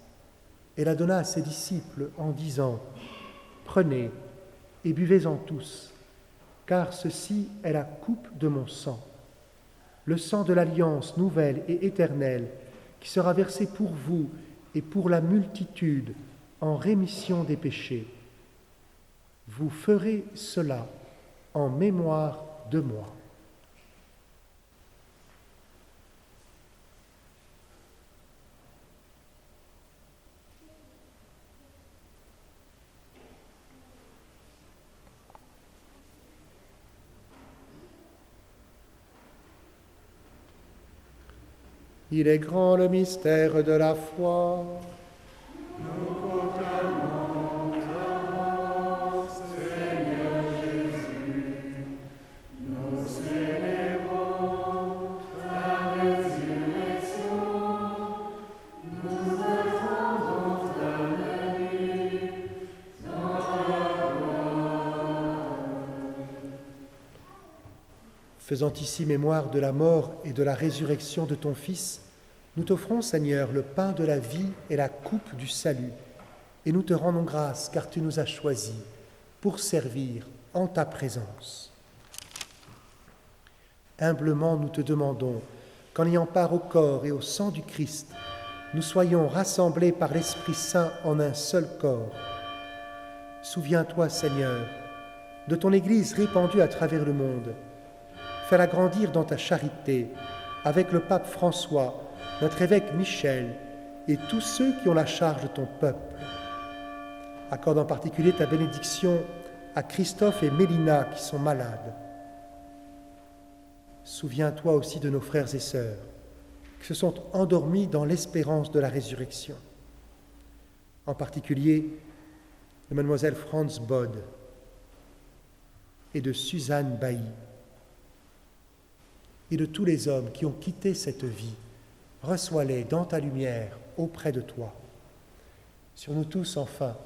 et la donna à ses disciples en disant : « Prenez et buvez-en tous, car ceci est la coupe de mon sang, le sang de l'alliance nouvelle et éternelle qui sera versé pour vous et pour la multitude en rémission des péchés. Vous ferez cela en mémoire de moi. Il est grand le mystère de la foi. Nous proclamons ta mort, Seigneur Jésus. Nous célébrons ta résurrection. Nous attendons ta venue dans la gloire. Faisant ici mémoire de la mort et de la résurrection de ton Fils, nous t'offrons, Seigneur, le pain de la vie et la coupe du salut, et nous te rendons grâce car tu nous as choisis pour servir en ta présence. Humblement, nous te demandons qu'en ayant part au corps et au sang du Christ, nous soyons rassemblés par l'Esprit Saint en un seul corps. Souviens-toi, Seigneur, de ton Église répandue à travers le monde. Fais-la grandir dans ta charité, avec le pape François, notre évêque Michel et tous ceux qui ont la charge de ton peuple. Accorde en particulier ta bénédiction à Christophe et Mélina qui sont malades. Souviens-toi aussi de nos frères et sœurs qui se sont endormis dans l'espérance de la résurrection. En particulier de mademoiselle Franz Bod et de Suzanne Bailly et de tous les hommes qui ont quitté cette vie. Reçois-les dans ta lumière auprès de toi. Sur nous tous, enfin,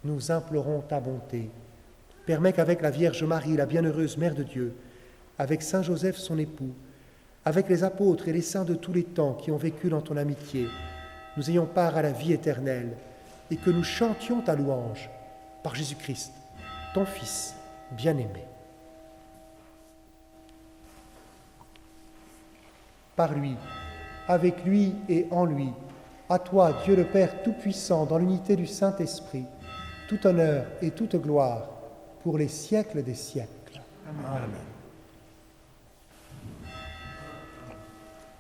nous implorons ta bonté. Permets qu'avec la Vierge Marie, la bienheureuse Mère de Dieu, avec Saint Joseph son époux, avec les apôtres et les saints de tous les temps qui ont vécu dans ton amitié, nous ayons part à la vie éternelle et que nous chantions ta louange par Jésus-Christ, ton Fils bien-aimé. Par lui, avec lui et en lui, à toi, Dieu le Père Tout-Puissant, dans l'unité du Saint-Esprit, tout honneur et toute gloire pour les siècles des siècles. Amen.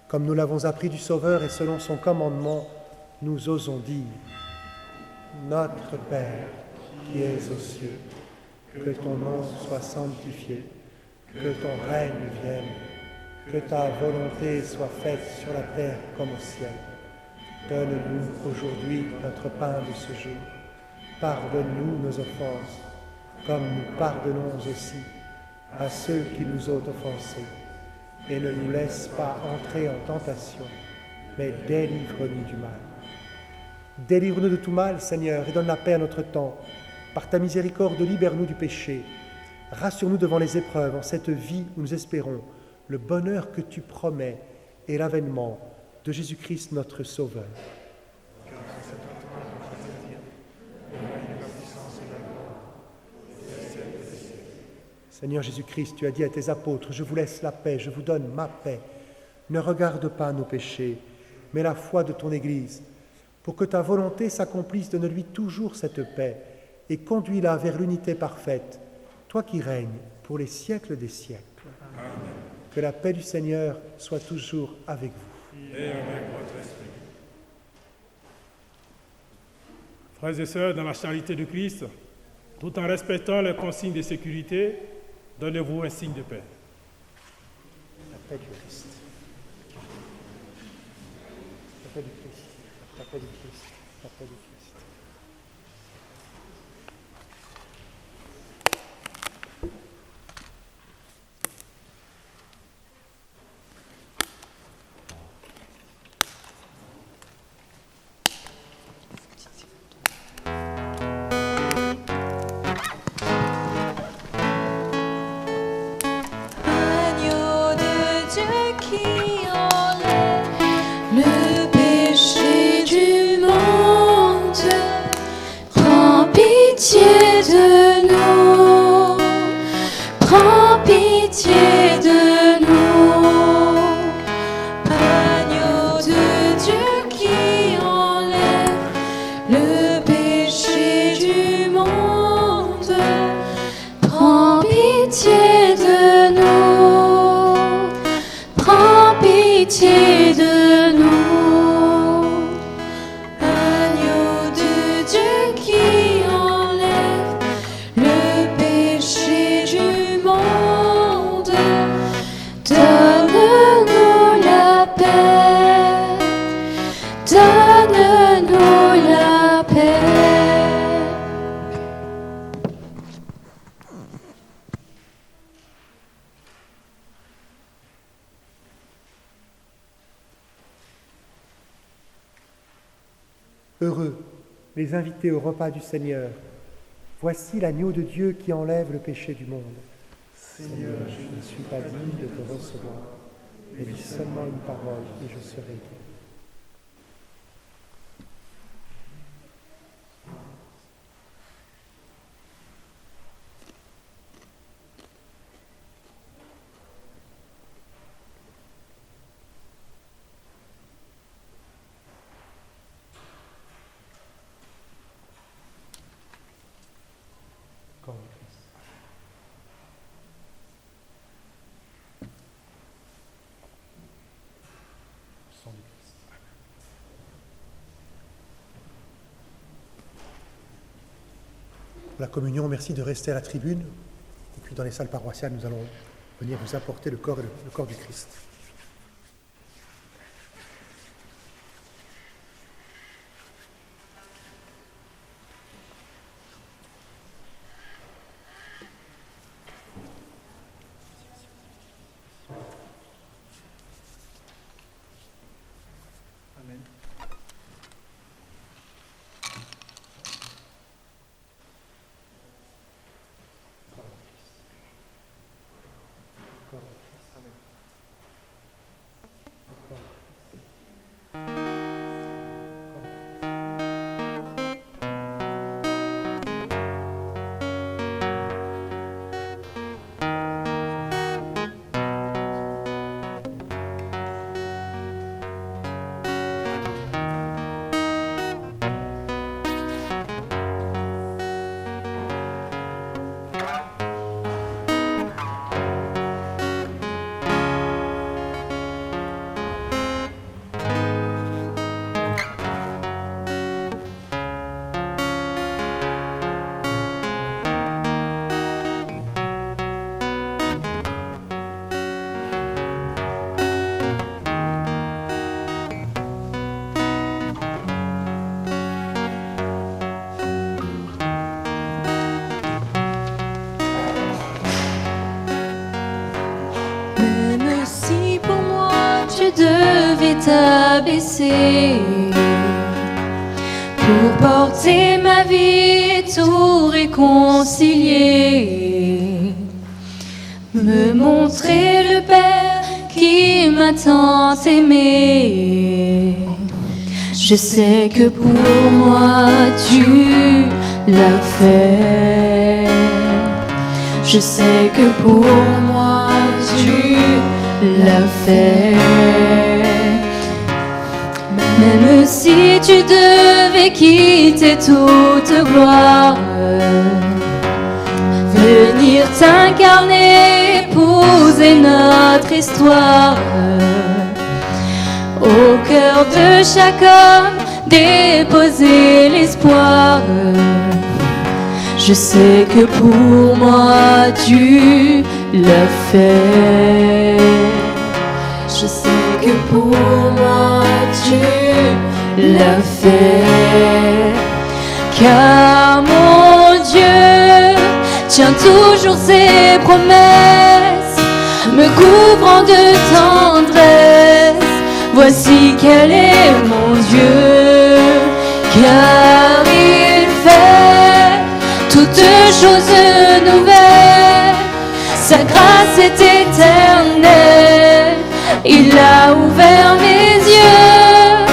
Comme nous l'avons appris du Sauveur et selon son commandement, nous osons dire : Notre Père, qui es aux cieux, que ton nom soit sanctifié, que ton règne vienne. Que ta volonté soit faite sur la terre comme au ciel. Donne-nous aujourd'hui notre pain de ce jour. Pardonne-nous nos offenses, comme nous pardonnons aussi à ceux qui nous ont offensés. Et ne nous laisse pas entrer en tentation, mais délivre-nous du mal. Délivre-nous de tout mal, Seigneur, et donne la paix à notre temps. Par ta miséricorde, libère-nous du péché. Rassure-nous devant les épreuves en cette vie où nous espérons le bonheur que tu promets et l'avènement de Jésus-Christ notre Sauveur. Seigneur Jésus-Christ, tu as dit à tes apôtres : je vous laisse la paix, je vous donne ma paix. Ne regarde pas nos péchés, mais la foi de ton Église, pour que ta volonté s'accomplisse. Donne-lui toujours cette paix et conduis-la vers l'unité parfaite, toi qui règnes pour les siècles des siècles. Amen. Que la paix du Seigneur soit toujours avec vous. Et avec votre esprit. Frères et sœurs, dans la charité de Christ, tout en respectant les consignes de sécurité, donnez-vous un signe de paix. La paix du Christ. La paix du Christ. La paix du Christ. La paix du Christ. Pitié de nous. pitié de nous. Agneau de Dieu qui enlève le péché du monde, donne-nous la paix, donne-nous la paix. Heureux les invités au repas du Seigneur. Voici l'agneau de Dieu qui enlève le péché du monde. Seigneur, je ne suis pas digne de te recevoir, mais dis seulement une parole et je serai guéri. La communion, merci de rester à la tribune. Et puis dans les salles paroissiales, nous allons venir vous apporter le corps du Christ. Amen. Devais t'abaisser pour porter ma vie, tout réconcilier, me montrer le Père qui m'a tant aimé. Je sais que pour moi tu l'as fait. Je sais que pour moi tu l'as fait. Même si tu devais quitter toute gloire, venir t'incarner, épouser notre histoire, au cœur de chaque homme déposer l'espoir. Je sais que pour moi tu l'as fait. Je sais que pour moi tu l'as fait. Car mon Dieu tient toujours ses promesses, me couvrant de tendresse. Voici quel est mon Dieu, car il fait toutes choses nouvelles. Sa grâce est éternelle, il a ouvert mes yeux.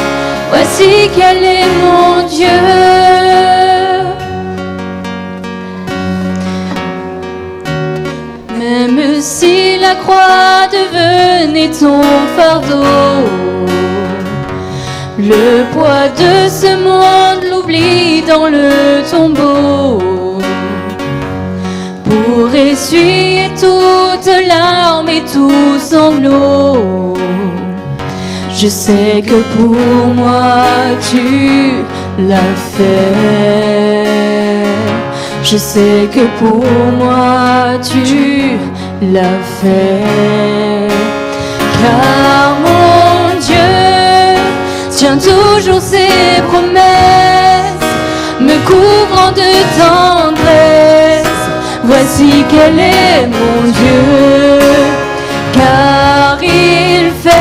Voici quel est mon Dieu. Même si la croix devenait ton fardeau, le poids de ce monde, l'oubli dans le tombeau, pour essuyer toute larme et tout sanglot, Je sais que pour moi tu l'as fait. Je sais que pour moi tu l'as fait. Car mon Dieu tient toujours ses promesses, me couvrant de tendresse. Voici quel est mon Dieu, car il fait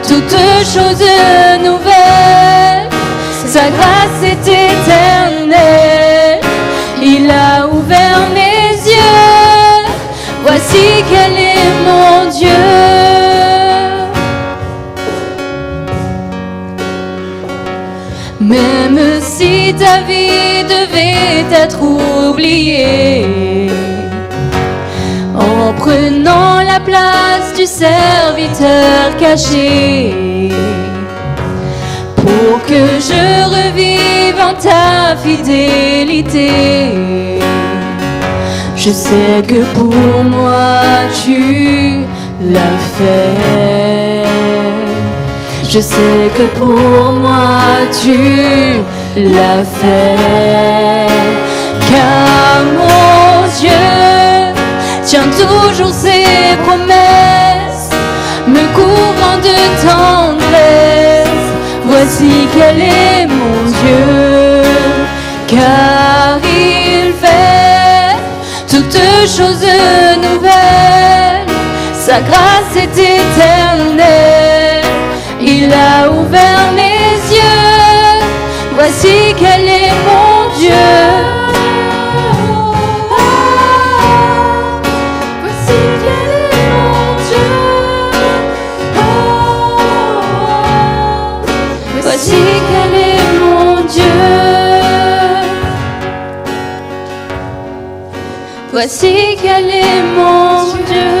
toutes choses nouvelles. Sa grâce est éternelle, il a ouvert mes yeux. Voici quel est mon Dieu. Même si ta vie devait être oubliée, en prenant la place du serviteur caché, pour que je revive en ta fidélité. Je sais que pour moi tu l'as fait. Je sais que pour moi tu l'as fait. Car mon Dieu tient toujours ses promesses, me couvrant de tendresse. Voici quel est mon Dieu, car il fait toutes choses nouvelles. Sa grâce est éternelle, il a ouvert mes yeux. Voici quel est mon Dieu. Voici quel est mon Dieu. Voici quel est mon Dieu. Voici quel est mon Dieu.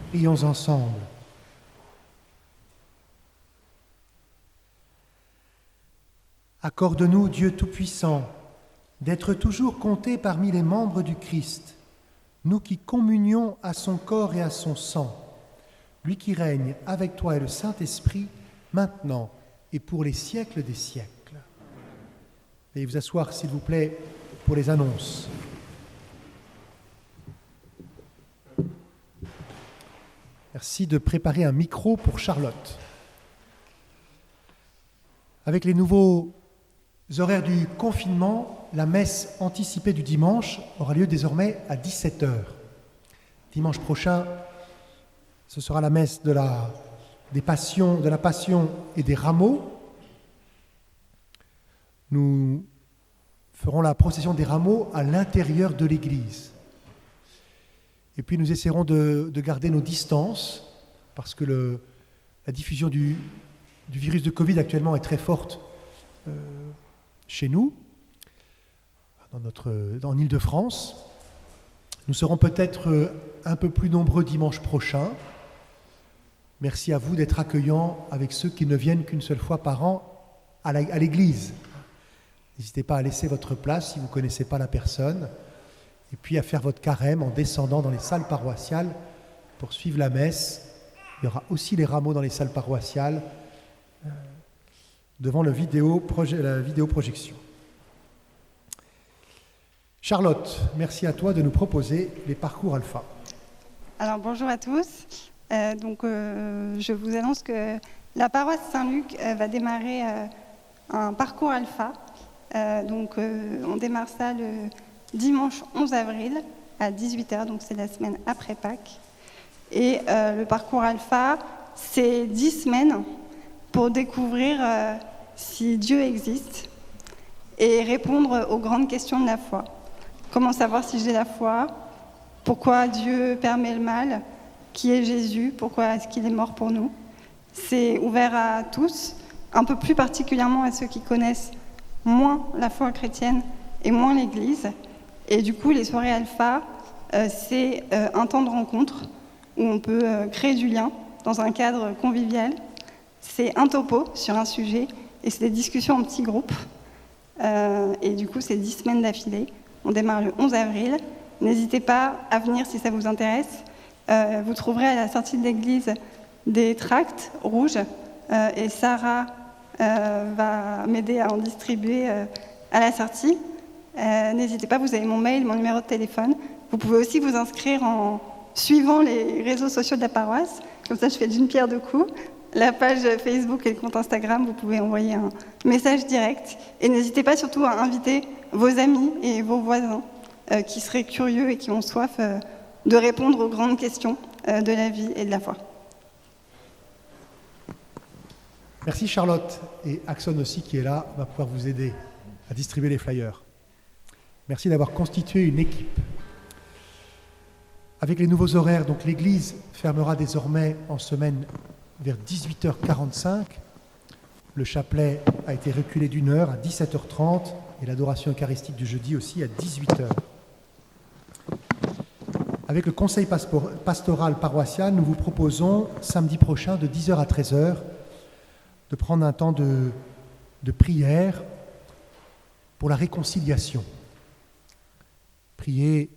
Prions ensemble. Accorde-nous, Dieu Tout-Puissant, d'être toujours comptés parmi les membres du Christ, nous qui communions à son corps et à son sang, lui qui règne avec toi et le Saint-Esprit, maintenant et pour les siècles des siècles. Veuillez vous asseoir, s'il vous plaît, pour les annonces. Merci de préparer un micro pour Charlotte. Avec les nouveaux horaires du confinement, la messe anticipée du dimanche aura lieu désormais à 17h. Dimanche prochain, ce sera la messe de la Passion et des rameaux. Nous ferons la procession des rameaux à l'intérieur de l'église. Et puis nous essaierons de garder nos distances, parce que la diffusion du virus de Covid actuellement est très forte chez nous, en Île-de-France. Nous serons peut-être un peu plus nombreux dimanche prochain. Merci à vous d'être accueillants avec ceux qui ne viennent qu'une seule fois par an à l'église. N'hésitez pas à laisser votre place si vous ne connaissez pas la personne, et puis à faire votre carême en descendant dans les salles paroissiales pour suivre la messe. Il y aura aussi les rameaux dans les salles paroissiales devant la vidéoprojection. Charlotte, merci à toi de nous proposer les parcours alpha. Alors bonjour à tous. Je vous annonce que la paroisse Saint-Luc va démarrer un parcours alpha. On démarre ça le dimanche 11 avril à 18h, donc c'est la semaine après Pâques. Et le parcours alpha, c'est 10 semaines pour découvrir si Dieu existe et répondre aux grandes questions de la foi. Comment savoir si j'ai la foi? Pourquoi Dieu permet le mal? Qui est Jésus? Pourquoi est-ce qu'il est mort pour nous? C'est ouvert à tous, un peu plus particulièrement à ceux qui connaissent moins la foi chrétienne et moins l'Église. Et du coup, les soirées alpha, c'est un temps de rencontre où on peut créer du lien dans un cadre convivial. C'est un topo sur un sujet et c'est des discussions en petits groupes. Et du coup, c'est 10 semaines d'affilée. On démarre le 11 avril. N'hésitez pas à venir si ça vous intéresse. Vous trouverez à la sortie de l'église des tracts rouges et Sarah va m'aider à en distribuer à la sortie. N'hésitez pas, vous avez mon mail, mon numéro de téléphone. Vous pouvez aussi vous inscrire en suivant les réseaux sociaux de la paroisse. Comme ça, je fais d'une pierre deux coups. La page Facebook et le compte Instagram, vous pouvez envoyer un message direct. Et n'hésitez pas surtout à inviter vos amis et vos voisins qui seraient curieux et qui ont soif de répondre aux grandes questions de la vie et de la foi. Merci Charlotte. Et Axon aussi qui est là va pouvoir vous aider à distribuer les flyers. Merci d'avoir constitué une équipe. Avec les nouveaux horaires, donc l'église fermera désormais en semaine vers 18h45. Le chapelet a été reculé d'1 heure à 17h30 et l'adoration eucharistique du jeudi aussi à 18h. Avec le conseil pastoral paroissial, nous vous proposons samedi prochain de 10h à 13h de prendre un temps de prière pour la réconciliation. Prier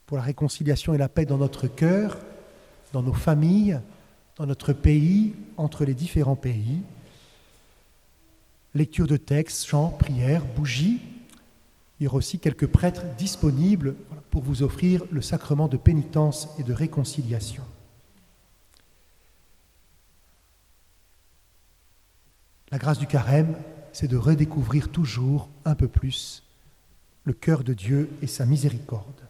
pour la réconciliation et la paix dans notre cœur, dans nos familles, dans notre pays, entre les différents pays. Lecture de textes, chants, prières, bougies. Il y aura aussi quelques prêtres disponibles pour vous offrir le sacrement de pénitence et de réconciliation. La grâce du carême, c'est de redécouvrir toujours un peu plus le cœur de Dieu et sa miséricorde.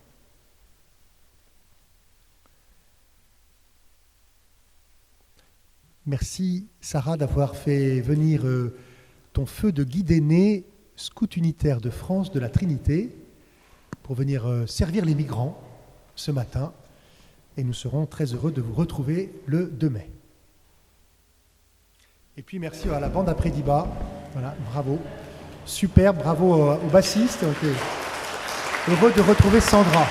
Merci Sarah d'avoir fait venir ton feu de guide aîné, scout unitaire de France de la Trinité, pour venir servir les migrants ce matin. Et nous serons très heureux de vous retrouver le 2 mai. Et puis merci à la bande après Diba. Voilà, bravo. Super, bravo au bassiste. Okay. Heureux de retrouver Sandra.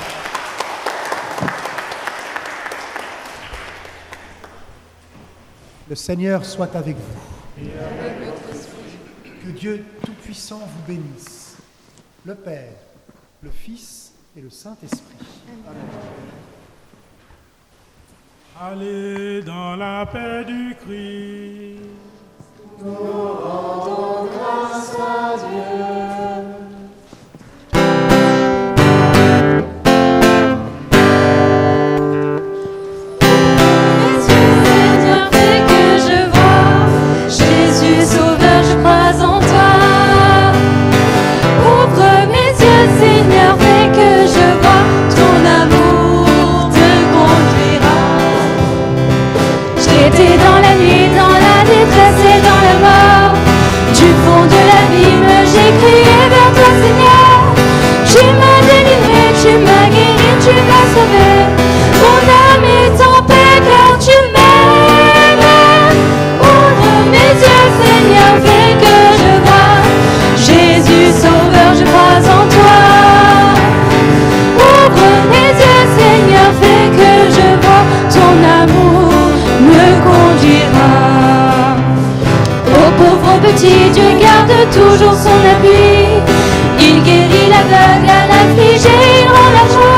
Le Seigneur soit avec vous. Et avec votre esprit. Que Dieu Tout-Puissant vous bénisse, le Père, le Fils et le Saint-Esprit. Amen. Allez dans la paix du Christ. Nous rendons grâce à Dieu. j'étais dans la nuit, dans la détresse et dans la mort. Du fond de l'abîme, j'ai crié vers toi, Seigneur. Tu m'as délivré, tu m'as guéri, tu m'as sauvé. Mon âme est en paix car tu m'aimes. Ouvre mes yeux, Seigneur, fais que je vois. Jésus Sauveur, je crois en toi. Ouvre mes yeux, Seigneur, fais que je vois. Ton amour me conduira. Ô pauvre petit, Dieu garde toujours son appui. Il guérit l'aveugle, à l'affligé, il rend la joie.